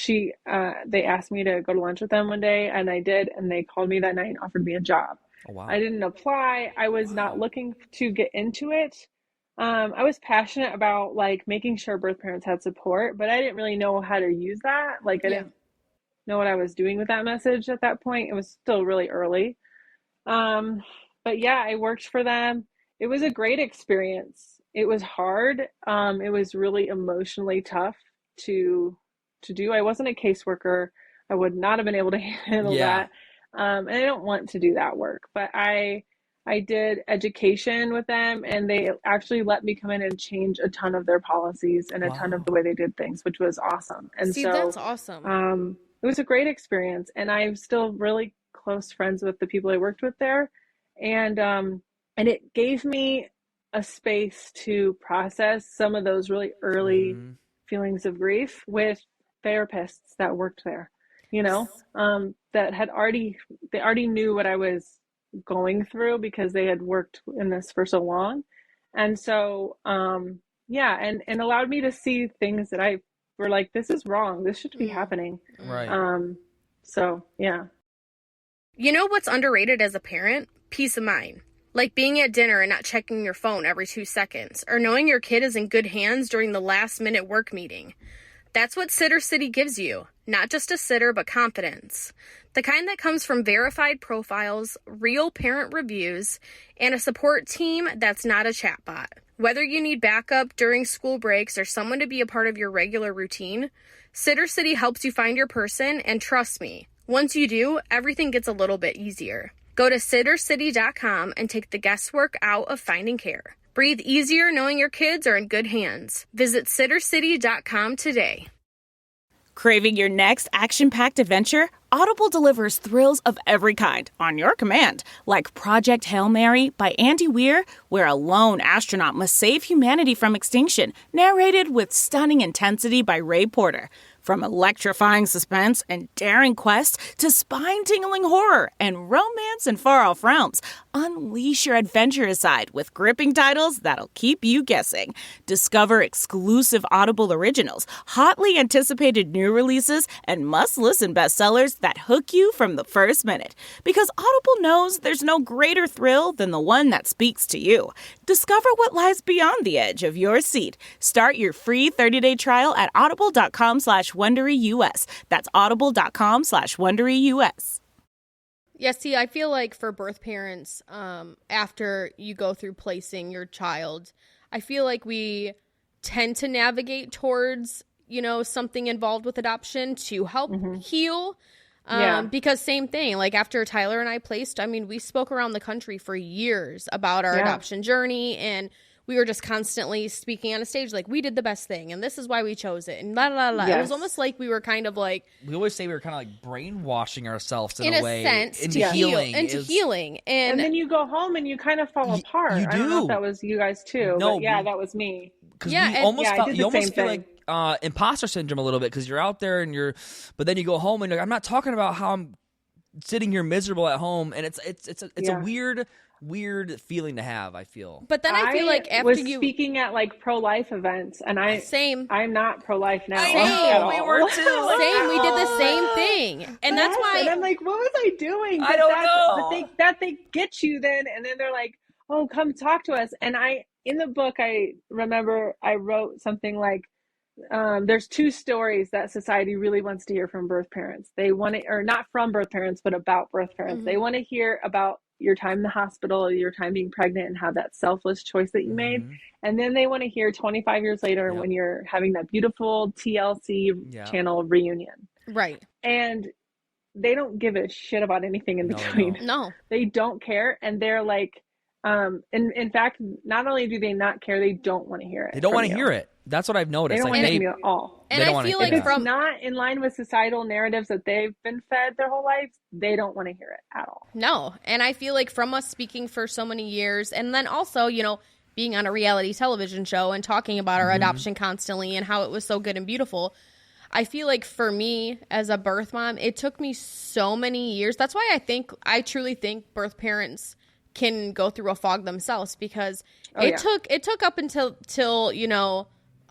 They asked me to go to lunch with them one day, and I did, and they called me that night and offered me a job. Oh, wow. I didn't apply. I was not looking to get into it. I was passionate about like making sure birth parents had support, but I didn't really know how to use that. Like I didn't know what I was doing with that message at that point. It was still really early. But yeah, I worked for them. It was a great experience. It was hard. It was really emotionally tough to do. I wasn't a caseworker. I would not have been able to handle that. And I don't want to do that work, but I did education with them, and they actually let me come in and change a ton of their policies and a ton of the way they did things, which was awesome. And that's awesome. It was a great experience, and I'm still really close friends with the people I worked with there. And it gave me a space to process some of those really early feelings of grief with therapists that worked there, that they already knew what I was going through because they had worked in this for so long. And so, and allowed me to see things that I were like, this is wrong. This should be happening. Right. So, yeah. You know what's underrated as a parent? Peace of mind. Like being at dinner and not checking your phone every 2 seconds, or knowing your kid is in good hands during the last-minute work meeting. That's what Sittercity gives you. Not just a sitter, but confidence. The kind that comes from verified profiles, real parent reviews, and a support team that's not a chatbot. Whether you need backup during school breaks or someone to be a part of your regular routine, Sittercity helps you find your person, and trust me, once you do, everything gets a little bit easier. Go to Sittercity.com and take the guesswork out of finding care. Breathe easier knowing your kids are in good hands. Visit Sittercity.com today. Craving your next action-packed adventure? Audible delivers thrills of every kind on your command, like Project Hail Mary by Andy Weir, where a lone astronaut must save humanity from extinction, narrated with stunning intensity by Ray Porter. From electrifying suspense and daring quest to spine-tingling horror and romance in far-off realms, unleash your adventurous side with gripping titles that'll keep you guessing. Discover exclusive Audible originals, hotly anticipated new releases, and must-listen bestsellers that hook you from the first minute. Because Audible knows there's no greater thrill than the one that speaks to you. Discover what lies beyond the edge of your seat. Start your free 30-day trial at audible.com/WonderyUS. That's audible.com/WonderyUS. Yeah, see, I feel like for birth parents, after you go through placing your child, I feel like we tend to navigate towards, something involved with adoption to help heal. Because same thing, like after Tyler and I placed, we spoke around the country for years about our adoption journey, and we were just constantly speaking on a stage like we did the best thing and this is why we chose it and la la la. Yes. It was almost like we were kind of like, we always say we were kind of like brainwashing ourselves in a way sense into healing. And then you go home and you kind of fall apart. You do. I don't know if that was you guys too. No, but that was me. Yeah, you almost feel like imposter syndrome a little bit because you're out there and but then you go home and you're like, I'm not talking about how I'm sitting here miserable at home, and it's a weird feeling to have, I feel. But then I feel like after was speaking at like pro-life events, and I'm not pro-life now. Same, we were too. Same, we did the same thing, and that's why. And I'm like, what was I doing? I don't know. But they get you then, and then they're like, oh, come talk to us. And in the book, I remember I wrote something like, there's 2 stories that society really wants to hear from birth parents. They want it, or not from birth parents, but about birth parents. Mm-hmm. They want to hear about your time in the hospital, your time being pregnant, and how that selfless choice that you made. And then they want to hear 25 years later when you're having that beautiful TLC channel reunion. Right. And they don't give a shit about anything in between. No. They don't care. And they're like, in fact, not only do they not care, they don't want to hear it. They don't want to hear it. That's what I've noticed. They don't want to hear it at all. And I feel like if it's not in line with societal narratives that they've been fed their whole lives, they don't want to hear it at all. No. And I feel like from us speaking for so many years, and then also, being on a reality television show and talking about our adoption constantly and how it was so good and beautiful, I feel like for me as a birth mom, it took me so many years. That's why I truly think birth parents can go through a fog themselves, because it took up until you know,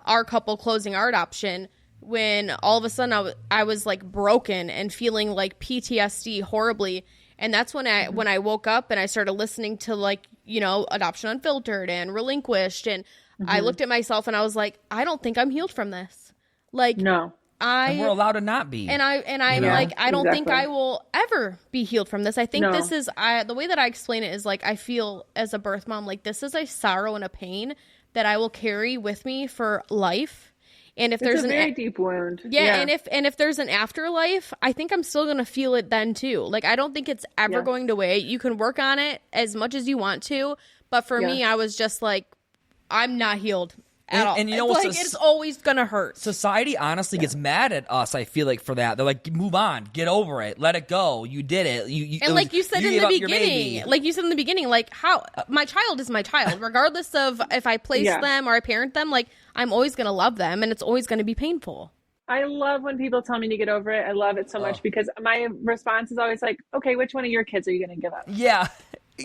our couple closing our adoption, when all of a sudden I was like broken and feeling like PTSD horribly. And that's when I woke up and I started listening to, like, you know, Adoption Unfiltered and Relinquished, and I looked at myself and I was like, I don't think I'm healed from this. Like, no. And we're allowed to not be. And I'm like, I don't think I will ever be healed from this. I think this is, the way that I explain it is like, I feel as a birth mom, like this is a sorrow and a pain that I will carry with me for life. And if there's a very deep wound. Yeah. And if there's an afterlife, I think I'm still going to feel it then too. Like, I don't think it's ever going to away. You can work on it as much as you want to. But for me, I was just like, I'm not healed at all. And you know what? Like, it's always going to hurt. Society honestly gets mad at us, I feel like, for that. They're like, move on, get over it, let it go. You did it. And like you said in the beginning, like, how my child is my child, regardless of if I place them or I parent them, like, I'm always going to love them, and it's always going to be painful. I love when people tell me to get over it. I love it so much, because my response is always like, okay, which one of your kids are you going to give up? Yeah.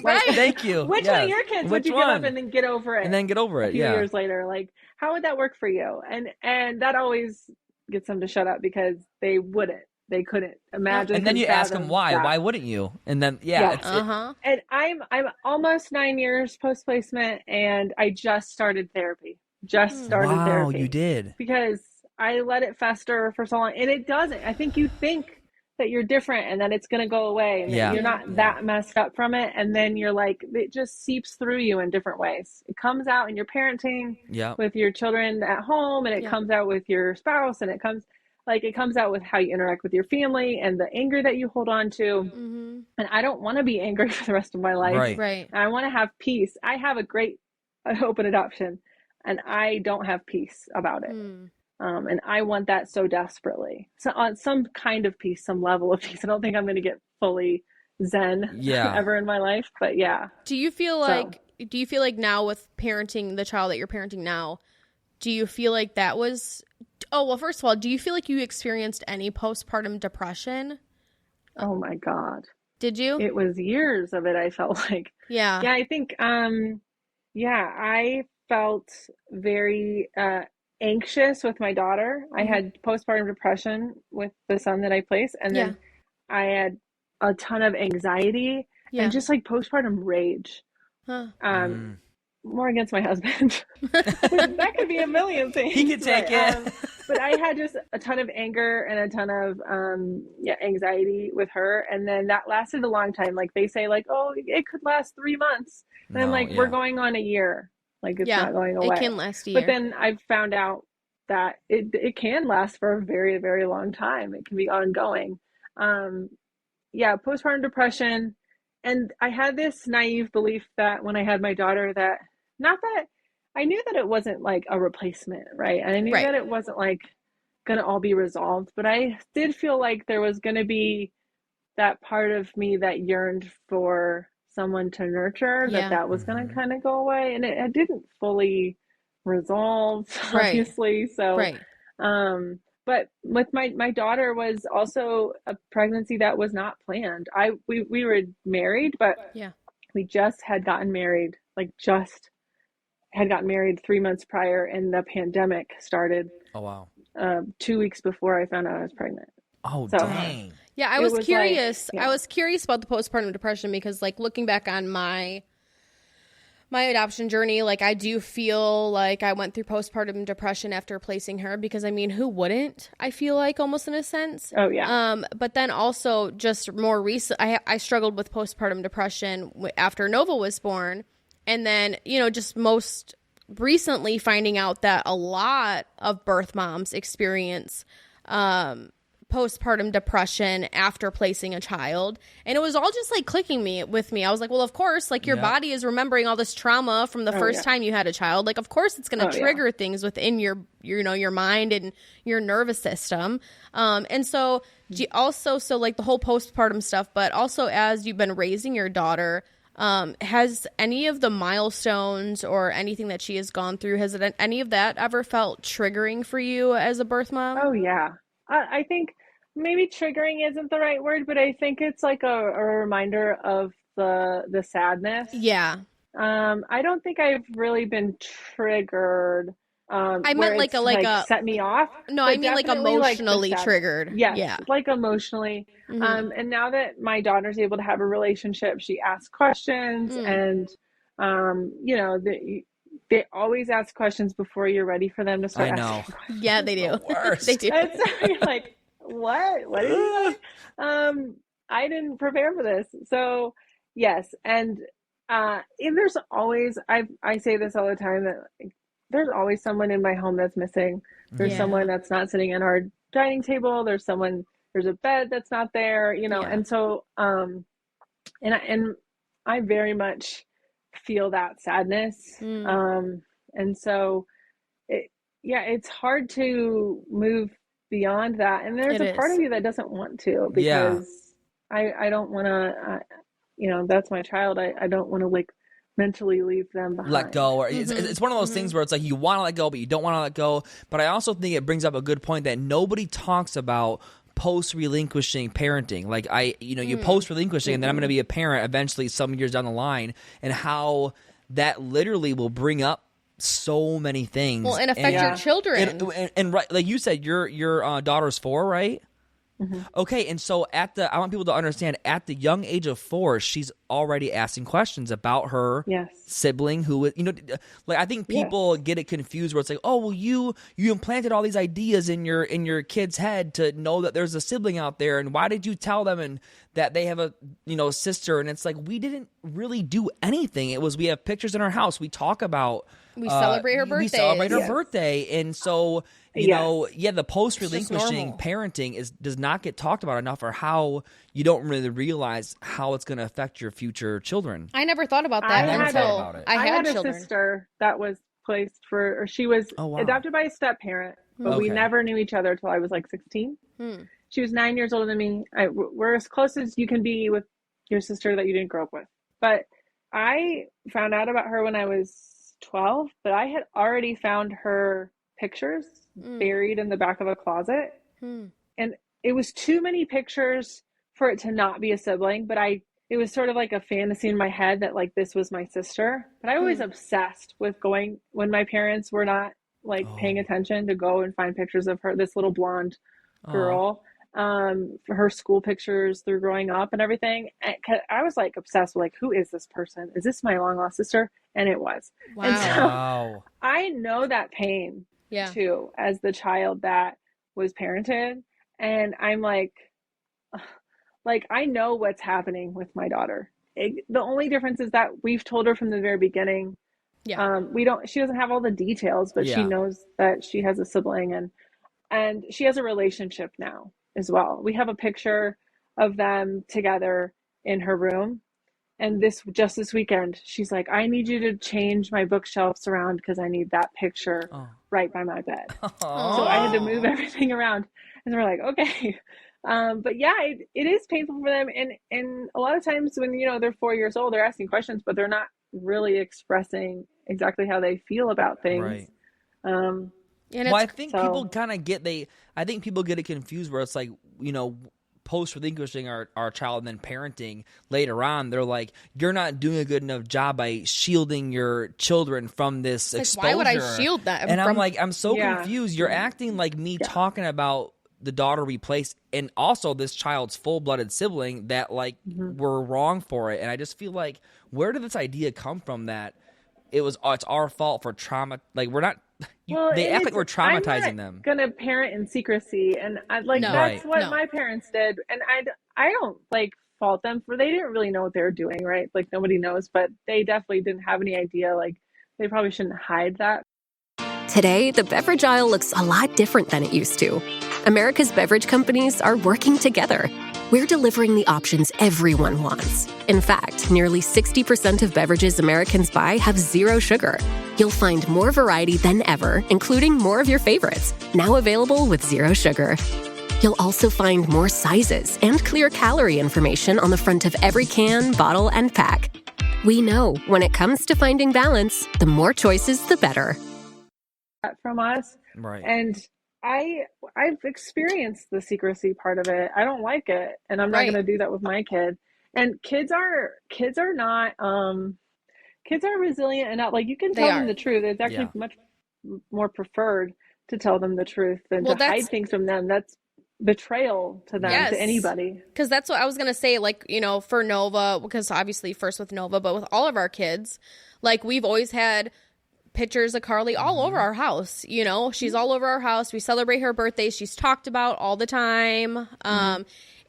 Right. Thank you. Which one of your kids would you give up and then get over it? And then get over it. A few years later, like, how would that work for you? And that always gets them to shut up, because they couldn't imagine. And then you ask them why. That. Why wouldn't you? And then And I'm almost 9 years post placement, and I just started therapy. Therapy. Wow, you did. Because I let it fester for so long, and it doesn't. I think you think that you're different and that it's going to go away, and that you're not that messed up from it, and then you're like, it just seeps through you in different ways. It comes out in your parenting with your children at home, and it comes out with your spouse, and it comes out with how you interact with your family and the anger that you hold on to. And I don't want to be angry for the rest of my life. Right. I want to have peace. I have a great open adoption, and I don't have peace about it. And I want that so desperately. So on some kind of peace, some level of peace. I don't think I'm going to get fully zen ever in my life, but Do you feel like now, with parenting the child that you're parenting now, do you feel like that was, first of all, do you feel like you experienced any postpartum depression? Oh my God. Did you? It was years of it, I felt like. Yeah. Yeah, I think, I felt very, anxious with my daughter. I had postpartum depression with the son that I placed, and then I had a ton of anxiety and just like postpartum rage. More against my husband. That could be a million things. He could take it. But I had just a ton of anger and a ton of anxiety with her, and then that lasted a long time. Like, they say, like, oh, it could last 3 months, and I'm like, we're going on a year. Like, it's not going away. It can last a year. But then I've found out that it can last for a very, very long time. It can be ongoing. Postpartum depression. And I had this naive belief that when I had my daughter, that not that I knew that it wasn't like a replacement, right? And I knew that it wasn't like going to all be resolved, but I did feel like there was going to be that part of me that yearned for someone to nurture, that was going to kind of go away, and it didn't fully resolve, obviously. So, but with my daughter was also a pregnancy that was not planned. We were married, but we just had gotten married, 3 months prior, and the pandemic started. Oh wow! 2 weeks before I found out I was pregnant. Oh, dang. Yeah, I was curious. I was curious about the postpartum depression, because, like, looking back on my adoption journey, like, I do feel like I went through postpartum depression after placing her, because, I mean, who wouldn't? I feel like, almost in a sense. Oh yeah. But then also, just more recent, I struggled with postpartum depression after Nova was born, and then, you know, just most recently finding out that a lot of birth moms experience postpartum depression after placing a child, and it was all just like clicking with me. I was like, well, of course, like, your body is remembering all this trauma from the first time you had a child. Like, of course it's going to trigger things within your mind and your nervous system. And so also, like, the whole postpartum stuff, but also as you've been raising your daughter, has any of the milestones or anything that she has gone through, has any of that ever felt triggering for you as a birth mom? Oh yeah. I think maybe triggering isn't the right word, but I think it's like a reminder of the sadness. Yeah. I don't think I've really been triggered. I meant like a set me off. No, I mean like emotionally triggered. Yes, Yeah. like emotionally. Mm-hmm. And now that my daughter's able to have a relationship, she asks questions, and you know, they always ask questions before you're ready for them to start. I know. Asking questions. Yeah, they do. They do. And so you're like, what did you say? I didn't prepare for this. So yes, and there's always, I say this all the time, that like, there's always someone in my home that's missing. There's someone that's not sitting at our dining table. There's a bed that's not there, you know. And so and I very much feel that sadness. And so it's hard to move beyond that. And there's a part of you that doesn't want to, because I don't want to, you know, that's my child. I don't want to like mentally leave them behind. Let go. Or it's one of those things where it's like you want to let go, but you don't want to let go. But I also think it brings up a good point that nobody talks about post-relinquishing parenting. Like you post-relinquishing and then I'm going to be a parent eventually some years down the line, and how that literally will bring up so many things. Well, and affect your children. And right, like you said, your daughter's 4, right? Okay, and so I want people to understand, at the young age of 4, she's already asking questions about her sibling who, you know, like I think people get it confused where it's like, oh, well, you implanted all these ideas in your kid's head to know that there's a sibling out there, and why did you tell them and that they have a, you know, sister? And it's like, we didn't really do anything. It was, we have pictures in our house. We talk about, we celebrate her birthday. We celebrate her birthday, and so. You know, the post-relinquishing parenting does not get talked about enough, or how you don't really realize how it's going to affect your future children. I never thought about that until I had children. A sister that was she was adopted by a step-parent, but we never knew each other until I was like 16. She was 9 years older than me. We're as close as you can be with your sister that you didn't grow up with. But I found out about her when I was 12, but I had already found her pictures buried in the back of a closet, and it was too many pictures for it to not be a sibling, but it was sort of like a fantasy in my head that like this was my sister. But I was obsessed with going, when my parents were not like paying attention, to go and find pictures of her, this little blonde girl, her school pictures through growing up and everything. And I was like obsessed with like, who is this person? Is this my long lost sister? And it was. Wow. And so I know that pain too, as the child that was parented. And I'm like I know what's happening with my daughter. The only difference is that we've told her from the very beginning. She doesn't have all the details, but she knows that she has a sibling, and she has a relationship now as well. We have a picture of them together in her room. And this weekend, she's like, I need you to change my bookshelves around because I need that picture right by my bed. So I had to move everything around. And we're like, okay. But it is painful for them. And a lot of times when, you know, they're 4 years old, they're asking questions, but they're not really expressing exactly how they feel about things. Right. I think people kind of I think people get it confused where it's like, you know, post-relinquishing our child and then parenting later on, they're like, you're not doing a good enough job by shielding your children from this exposure. Why would I shield them? And I'm like, I'm so confused. You're acting like me talking about the daughter we placed, and also this child's full-blooded sibling, that like we're wrong for it. And I just feel like, where did this idea come from that it's our fault for trauma? Like, we're not. They act like we're traumatizing them. Gonna parent in secrecy, and that's what my parents did, and I don't like fault them for, they didn't really know what they were doing, right? Like nobody knows, but they definitely didn't have any idea. Like they probably shouldn't hide that. Today, the beverage aisle looks a lot different than it used to. America's beverage companies are working together. We're delivering the options everyone wants. In fact, nearly 60% of beverages Americans buy have zero sugar. You'll find more variety than ever, including more of your favorites, now available with zero sugar. You'll also find more sizes and clear calorie information on the front of every can, bottle, and pack. We know when it comes to finding balance, the more choices, the better. From us. Right. And I've experienced the secrecy part of it. I don't like it, and I'm not going to do that with my kid. And kids are not kids are resilient enough. Like, you can tell them the truth. It's actually much more preferred to tell them the truth than to hide things from them. That's betrayal to them, to anybody. Because that's what I was going to say, like, you know, for Nova, because obviously first with Nova, but with all of our kids, like, we've always had pictures of Carly all over our house. You know, she's all over our house. We celebrate her birthday. She's talked about all the time.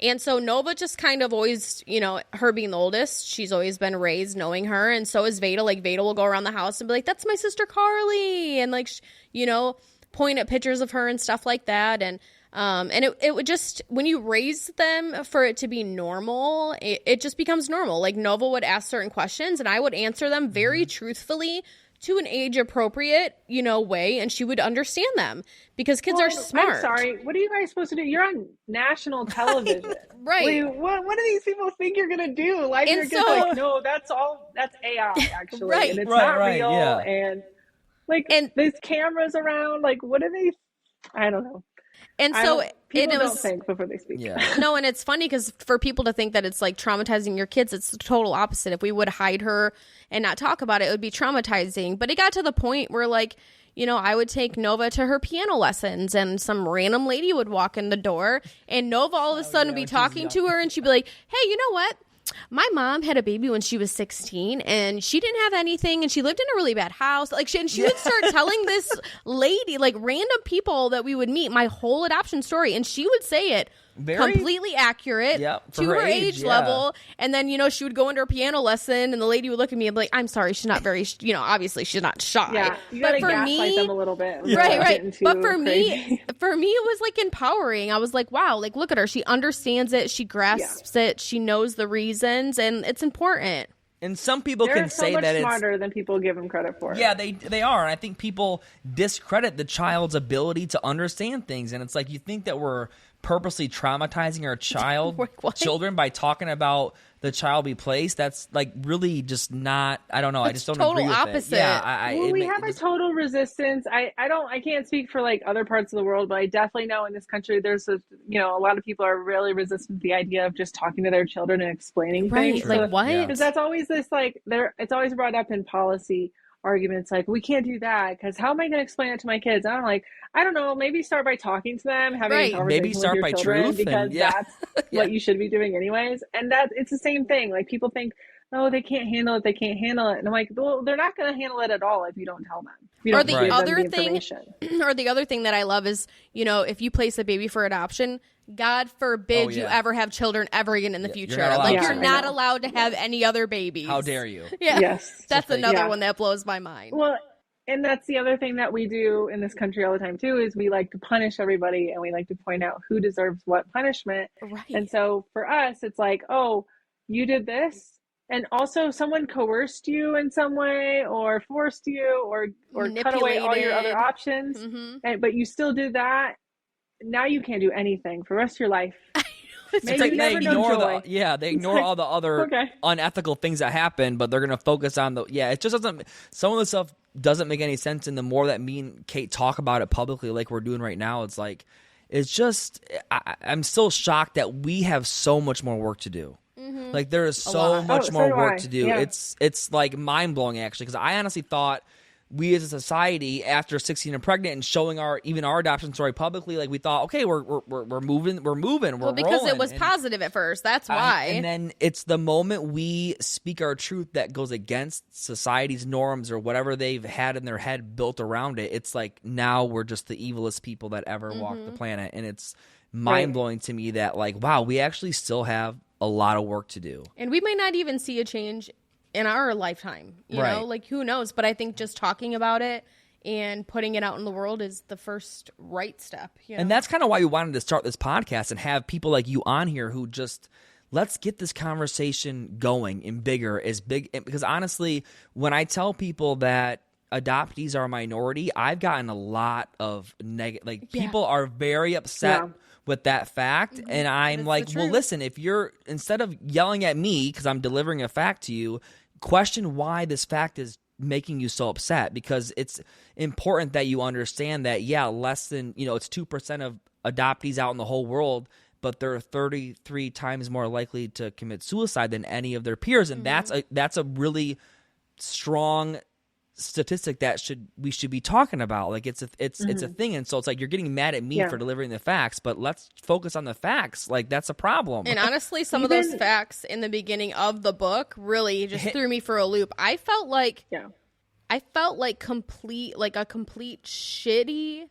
And so Nova just kind of always, you know, her being the oldest, she's always been raised knowing her. And so is Veda. Like, Veda will go around the house and be like, that's my sister Carly. And, like, you know, point at pictures of her and stuff like that. And it would just, when you raise them for it to be normal, it just becomes normal. Like, Nova would ask certain questions and I would answer them very truthfully to an age appropriate, you know, way, and she would understand them because kids are smart. I'm sorry, what are you guys supposed to do? You're on national television. Right. What do these people think you're gonna do? Like, your kids like, no, that's AI actually. Right. And it's not real. And like, and there's cameras around, like, what are they? I don't know. And so people don't think before they speak. No, and it's funny because for people to think that it's like traumatizing your kids, it's the total opposite. If we would hide her and not talk about it, it would be traumatizing. But it got to the point where, like, you know, I would take Nova to her piano lessons and some random lady would walk in the door and Nova all of a sudden would be talking to her and she'd be like, hey, you know what? My mom had a baby when she was 16 and she didn't have anything and she lived in a really bad house. Like, she would start telling this lady, like, random people that we would meet, my whole adoption story. And she would say it completely accurate to her age level. And then, you know, she would go into her piano lesson and the lady would look at me and be like, I'm sorry, she's not very, you know, obviously she's not shy. Yeah, you gotta gaslight them a little bit. Right. But for me, it was like empowering. I was like, wow, like, look at her. She understands it. She grasps it. She knows the reasons and it's important. And some people can say that it's smarter than people give them credit for. Yeah, they are. And I think people discredit the child's ability to understand things. And it's like, you think that we're purposely traumatizing our children by talking about the child be placed. That's like really just not, I don't know. I just don't agree with opposite. it. Yeah, we have a total resistance. I can't speak for like other parts of the world, but I definitely know in this country there's a lot of people are really resistant to the idea of just talking to their children and explaining things. Like, so, what? Because that's always this, like, it's always brought up in policy arguments, like, we can't do that because how am I going to explain it to my kids? And I'm like, I don't know, maybe start by talking to them, having a conversation maybe start with your by children, truth, because that's what you should be doing anyways. And it's the same thing. Like, people think, oh, they can't handle it. And I'm like, well, they're not going to handle it at all if you don't tell them. Or the other thing that I love is, you know, if you place a baby for adoption, God forbid you ever have children ever again in the future. You're not allowed to have any other babies. How dare you? Yeah. Yes. That's another one that blows my mind. Well, and that's the other thing that we do in this country all the time too, is we like to punish everybody and we like to point out who deserves what punishment. Right. And so for us, it's like, oh, you did this. And also someone coerced you in some way or forced you or cut away all your other options. Mm-hmm. But you still did that. Now you can't do anything for the rest of your life. It's like they ignore all the other unethical things that happen, but they're going to focus on it just doesn't, some of the stuff doesn't make any sense. And the more that me and Kate talk about it publicly, like we're doing right now, it's like, it's just, I'm still shocked that we have so much more work to do. Mm-hmm. Like, there is so much more work to do. Yeah. It's like mind blowing, actually, because I honestly thought we as a society, after 16 and pregnant and showing our adoption story publicly, like, we thought, okay, we're moving, we're well, because rolling. It was positive at first. That's why. And then it's the moment we speak our truth that goes against society's norms or whatever they've had in their head built around it. It's like, now we're just the evilest people that ever walked the planet, and it's mind blowing to me that, like, wow, we actually still have a lot of work to do, and we might not even see a change in our lifetime, you know, like, who knows? But I think just talking about it and putting it out in the world is the first right step. You know? And that's kind of why we wanted to start this podcast and have people like you on here who just, let's get this conversation going and bigger, because honestly, when I tell people that adoptees are a minority, I've gotten a lot of negative, like, people are very upset with that fact. And I'm like, well, listen, if you're, instead of yelling at me because I'm delivering a fact to you, question why this fact is making you so upset, because it's important that you understand that, less than, it's 2% of adoptees out in the whole world but they're 33 times more likely to commit suicide than any of their peers. And that's a really strong statistic that we should be talking about. Like it's a thing. And so it's like, you're getting mad at me for delivering the facts, but let's focus on the facts. Like, that's a problem. And honestly, some of those facts in the beginning of the book really just threw me for a loop. I felt like a complete shitty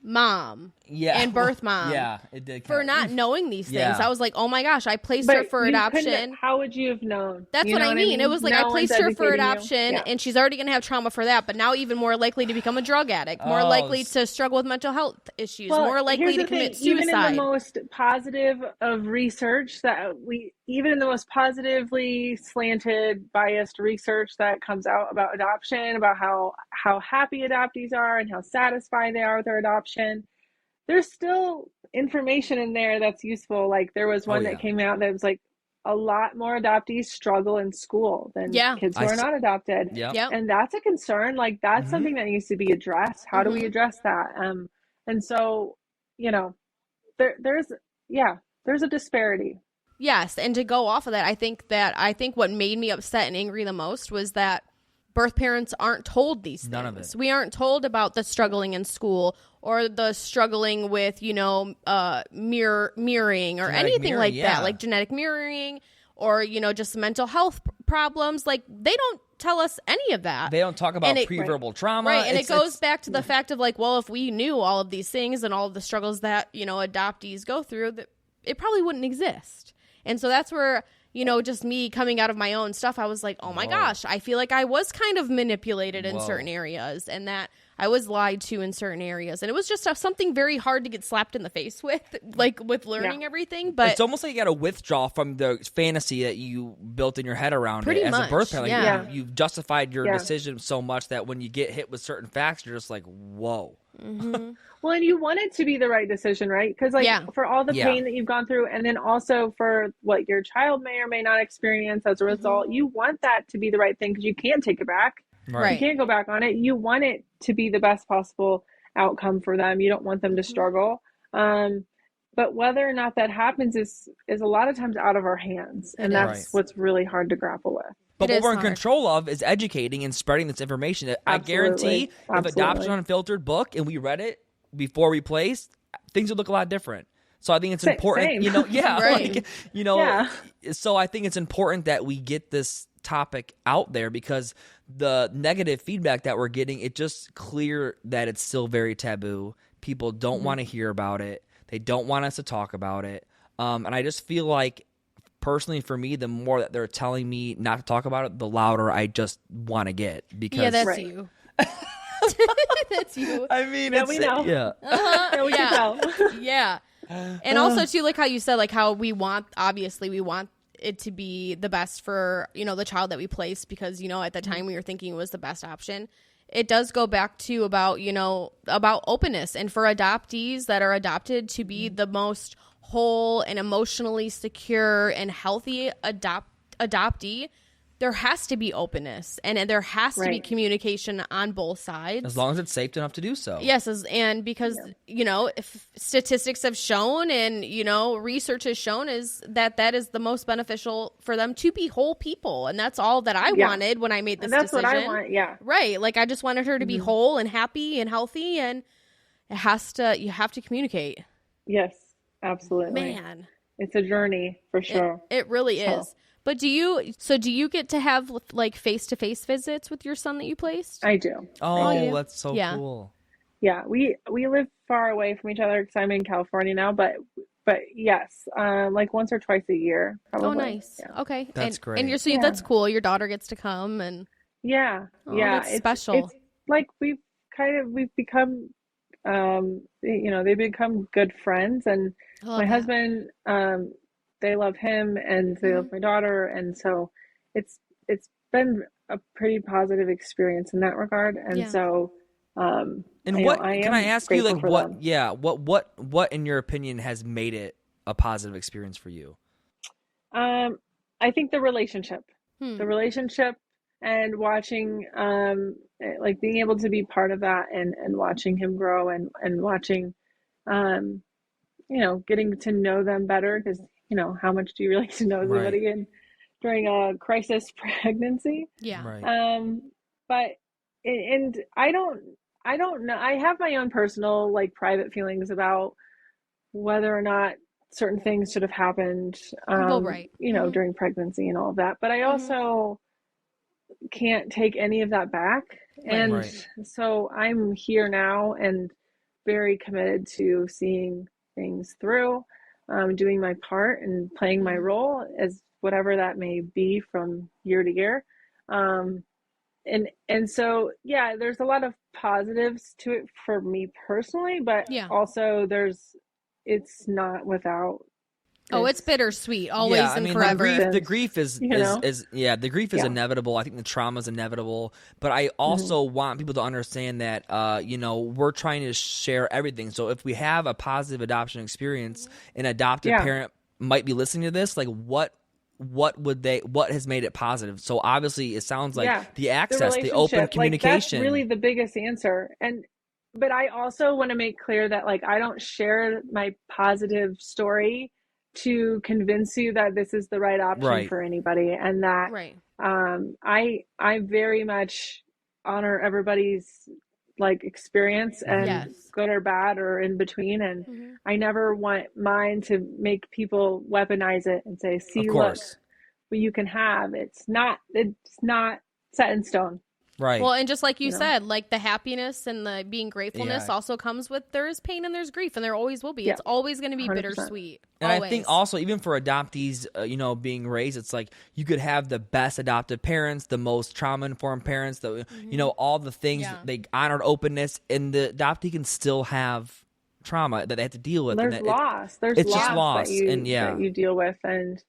mom and birth mom it did for not knowing these things. I was like, oh my gosh, I placed her for adoption. How would you have known? That's what I mean. It was like, I placed her for adoption and she's already going to have trauma for that, but now even more likely to become a drug addict, more likely to struggle with mental health issues, more likely to commit suicide. Even in the most positive of research even in the most positively slanted, biased research that comes out about adoption, about how happy adoptees are and how satisfied they are with their adoption, there's still information in there that's useful. Like, there was one that came out that was like, a lot more adoptees struggle in school than kids who are not adopted. And that's a concern. Like, that's something that needs to be addressed. How do we address that? And so, there's a disparity. Yes, and to go off of that, I think what made me upset and angry the most was that birth parents aren't told these things. None of it. We aren't told about the struggling in school or the struggling with, mirroring or anything like that, like genetic mirroring or, just mental health problems. Like, they don't tell us any of that. They don't talk about pre-verbal trauma. Right, and it goes back to the fact of like, well, if we knew all of these things and all of the struggles that, adoptees go through, that it probably wouldn't exist. And so that's where, just me coming out of my own stuff, I was like, oh my gosh, I feel like I was kind of manipulated in certain areas and that I was lied to in certain areas. And it was just something very hard to get slapped in the face with, like with learning everything. But it's almost like you got to withdraw from the fantasy that you built in your head around it as a birth parent. Like you've justified your decision so much that when you get hit with certain facts, you're just like, whoa. Well, and you want it to be the right decision, right? Because for all the pain that you've gone through, and then also for what your child may or may not experience as a result, you want that to be the right thing because you can't take it back. Right. You can't go back on it. You want it to be the best possible outcome for them. You don't want them to struggle. But whether or not that happens is a lot of times out of our hands. And that's what's really hard to grapple with. But what we're in control of is educating and spreading this information. I guarantee if Adoption Unfiltered book and we read it before we placed, things would look a lot different. So I think it's important, so I think it's important that we get this topic out there because the negative feedback that we're getting, it's just clear that it's still very taboo. People don't want to hear about it. They don't want us to talk about it. And I just feel like, personally, for me, the more that they're telling me not to talk about it, the louder I just want to get. Because that's you. That's you. I mean, we know. Yeah. We can tell. Yeah. And also, too, like how you said, like how we want it to be the best for, the child that we place because, at the time we were thinking it was the best option. It does go back to about openness and for adoptees that are adopted to be the most whole and emotionally secure and healthy adoptee. There has to be openness and there has to be communication on both sides. As long as it's safe enough to do so. Yes, and because, if statistics have shown and, research has shown is that is the most beneficial for them to be whole people. And that's all that I wanted when I made this decision. That's what I want, Right. Like, I just wanted her to be whole and happy and healthy, and you have to communicate. Yes, absolutely. Man. It's a journey for sure. It really is. But do you get to have like face-to-face visits with your son that you placed? I do. Oh, that's so cool. Yeah, we live far away from each other because I'm in California now, but yes, like once or twice a year. Probably. Oh, nice. Yeah. Okay, that's great. And that's cool. Your daughter gets to come and it's special. It's like we've become, they become good friends, and my husband, they love him and they love my daughter. And so it's been a pretty positive experience in that regard. And so, and can I ask you, like, what in your opinion has made it a positive experience for you? I think the relationship and watching, like being able to be part of that and watching him grow and watching, getting to know them better, because, how much do you really get to know somebody during a crisis pregnancy? Yeah. Right. But, and I don't know. I have my own personal, like, private feelings about whether or not certain things should have happened, during pregnancy and all of that. But I also can't take any of that back. And so I'm here now and very committed to seeing things through, doing my part and playing my role as whatever that may be from year to year. And so, there's a lot of positives to it for me personally, but also it's not without. It's bittersweet, always and forever. The grief is inevitable. I think the trauma is inevitable, but I also want people to understand that, we're trying to share everything. So if we have a positive adoption experience, an adoptive parent might be listening to this, like what has made it positive? So obviously it sounds like the access, the open communication. That's really the biggest answer. But I also want to make clear that, like, I don't share my positive story to convince you that this is the right option for anybody, and that I very much honor everybody's, like, experience, and good or bad or in between, and I never want mine to make people weaponize it and say, see, look what you can have. It's not set in stone. Right. Well, and just like you said, like, the happiness and the being gratefulness also comes with, there is pain and there's grief, and there always will be. It's always going to be 100%. Bittersweet. And always. I think also, even for adoptees, being raised, it's like you could have the best adoptive parents, the most trauma-informed parents, all the things, they honored openness, and the adoptee can still have trauma that they have to deal with. There's loss. There's loss that you deal with, and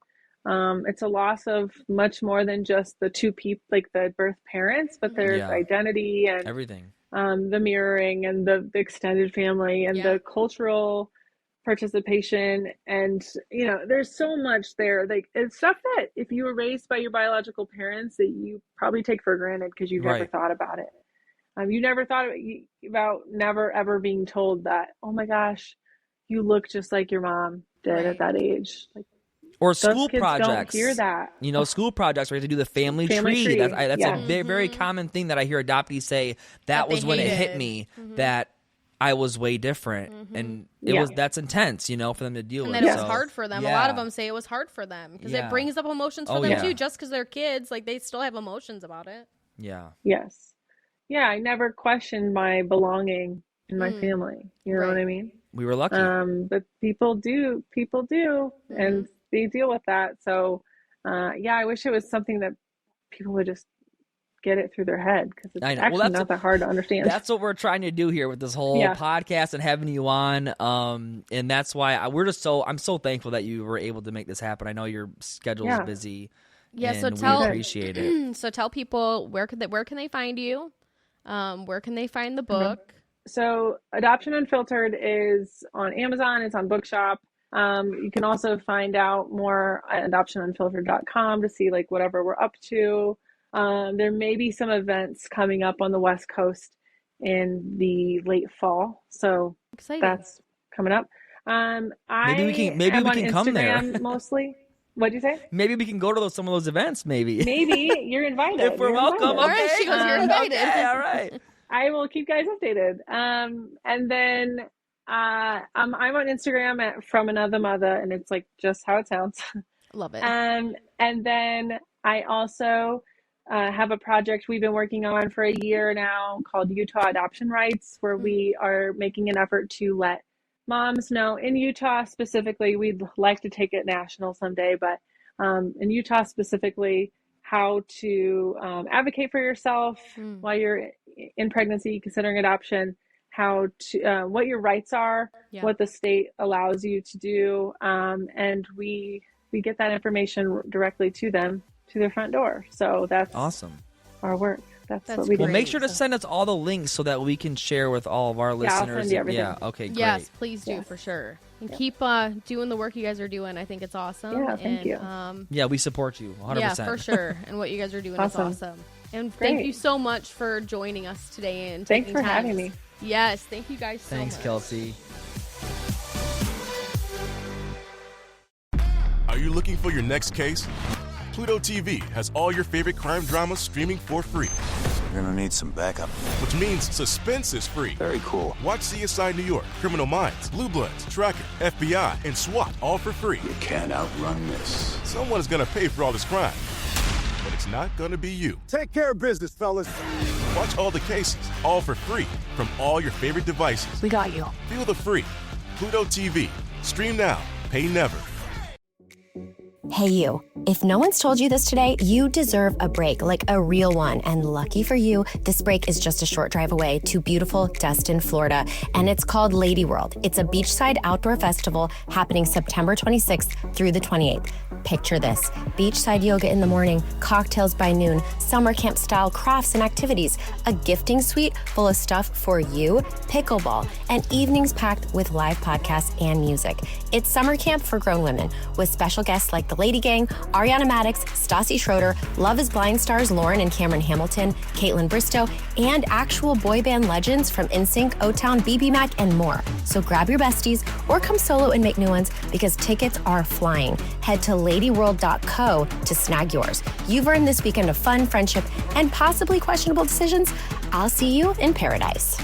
it's a loss of much more than just the two people, like the birth parents, but there's identity and everything, the mirroring and the extended family and the cultural participation. And, there's so much there. Like, it's stuff that if you were raised by your biological parents that you probably take for granted because you've never thought about it. You never thought about never ever being told that, oh my gosh, you look just like your mom did at that age. Like, or school projects. Don't hear that. School projects where you have to do the family tree. That's a very, very common thing that I hear adoptees say. That was when it hit me that I was way different, and that's intense, for them to deal with. And that it was hard for them. A lot of them say it was hard for them because it brings up emotions for them too. Just because they're kids, like, they still have emotions about it. Yeah. Yes. Yeah, I never questioned my belonging in my family. You know what I mean? We were lucky. But people do, and they deal with that. So, I wish it was something that people would just get it through their head, because it's actually not that hard to understand. That's what we're trying to do here with this whole podcast and having you on. And that's why I'm so thankful that you were able to make this happen. I know your schedule is busy. Yeah. So we appreciate it. So tell people where can they find you? Where can they find the book? So Adoption Unfiltered is on Amazon. It's on Bookshop. You can also find out more at adoptionunfiltered.com to see, like, whatever we're up to. There may be some events coming up on the West Coast in the late fall, so that's coming up. Maybe we can come there. Mostly. What'd you say? Maybe we can go to some of those events. Maybe you're invited. If we're welcome, invited. Okay. All right, she goes, you're invited. Okay, all right. I will keep guys updated. And then I'm on Instagram at From Another Mother, and it's like just how it sounds. Love it. And then I also have a project we've been working on for a year now called Utah Adoption Rights, where we are making an effort to let moms know in Utah specifically. We'd like to take it national someday, but in Utah specifically, how to advocate for yourself while you're in pregnancy, considering adoption, how to what your rights are, what the state allows you to do, and we get that information directly to them, to their front door. So that's awesome. Our work. That's what we do. Well, make sure to send us all the links so that we can share with all of our listeners. I'll send you everything. Yeah, okay, great. Yes, please do, for sure. And keep doing the work you guys are doing. I think it's awesome. Yeah, thank you. Yeah, we support you 100%. Yeah, for sure. And what you guys are doing is awesome. And thank you so much for joining us today. And thanks for having me. Yes, thank you guys so much. Thanks, Kelsey. you looking for your next case? Pluto TV has all your favorite crime dramas streaming for free. You're gonna need some backup. Which means suspense is free. Very cool. Watch CSI New York, Criminal Minds, Blue Bloods, Tracker, FBI, and SWAT all for free. You can't outrun this. Someone's gonna pay for all this crime. But it's not gonna be you. Take care of business, fellas. Watch all the cases, all for free, from all your favorite devices. We got you. Feel the free. Pluto TV. Stream now. Pay never. Hey you, if no one's told you this today, you deserve a break, like a real one. And lucky for you, this break is just a short drive away to beautiful Destin, Florida. And it's called Lady World. It's a beachside outdoor festival happening September 26th through the 28th. Picture this: beachside yoga in the morning, cocktails by noon, summer camp style crafts and activities, a gifting suite full of stuff for you, pickleball, and evenings packed with live podcasts and music. It's summer camp for grown women with special guests like the Lady Gang, Ariana Madix, Stassi Schroeder, Love is Blind stars Lauren and Cameron Hamilton, Caitlin Bristow, and actual boy band legends from NSYNC, O-Town, BB Mac, and more. So grab your besties or come solo and make new ones because tickets are flying. Head to ladyworld.co to snag yours. You've earned this weekend of fun, friendship, and possibly questionable decisions. I'll see you in paradise.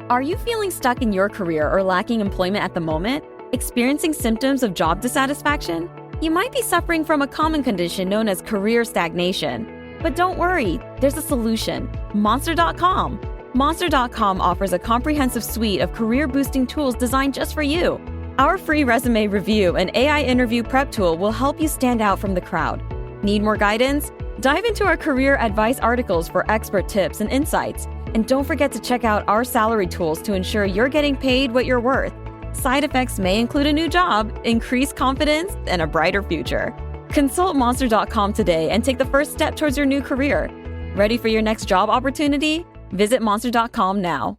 Are you feeling stuck in your career or lacking employment at the moment? Experiencing symptoms of job dissatisfaction? You might be suffering from a common condition known as career stagnation. But don't worry, there's a solution. Monster.com. Monster.com offers a comprehensive suite of career-boosting tools designed just for you. Our free resume review and AI interview prep tool will help you stand out from the crowd. Need more guidance? Dive into our career advice articles for expert tips and insights. And don't forget to check out our salary tools to ensure you're getting paid what you're worth. Side effects may include a new job, increased confidence, and a brighter future. Consult Monster.com today and take the first step towards your new career. Ready for your next job opportunity? Visit Monster.com now.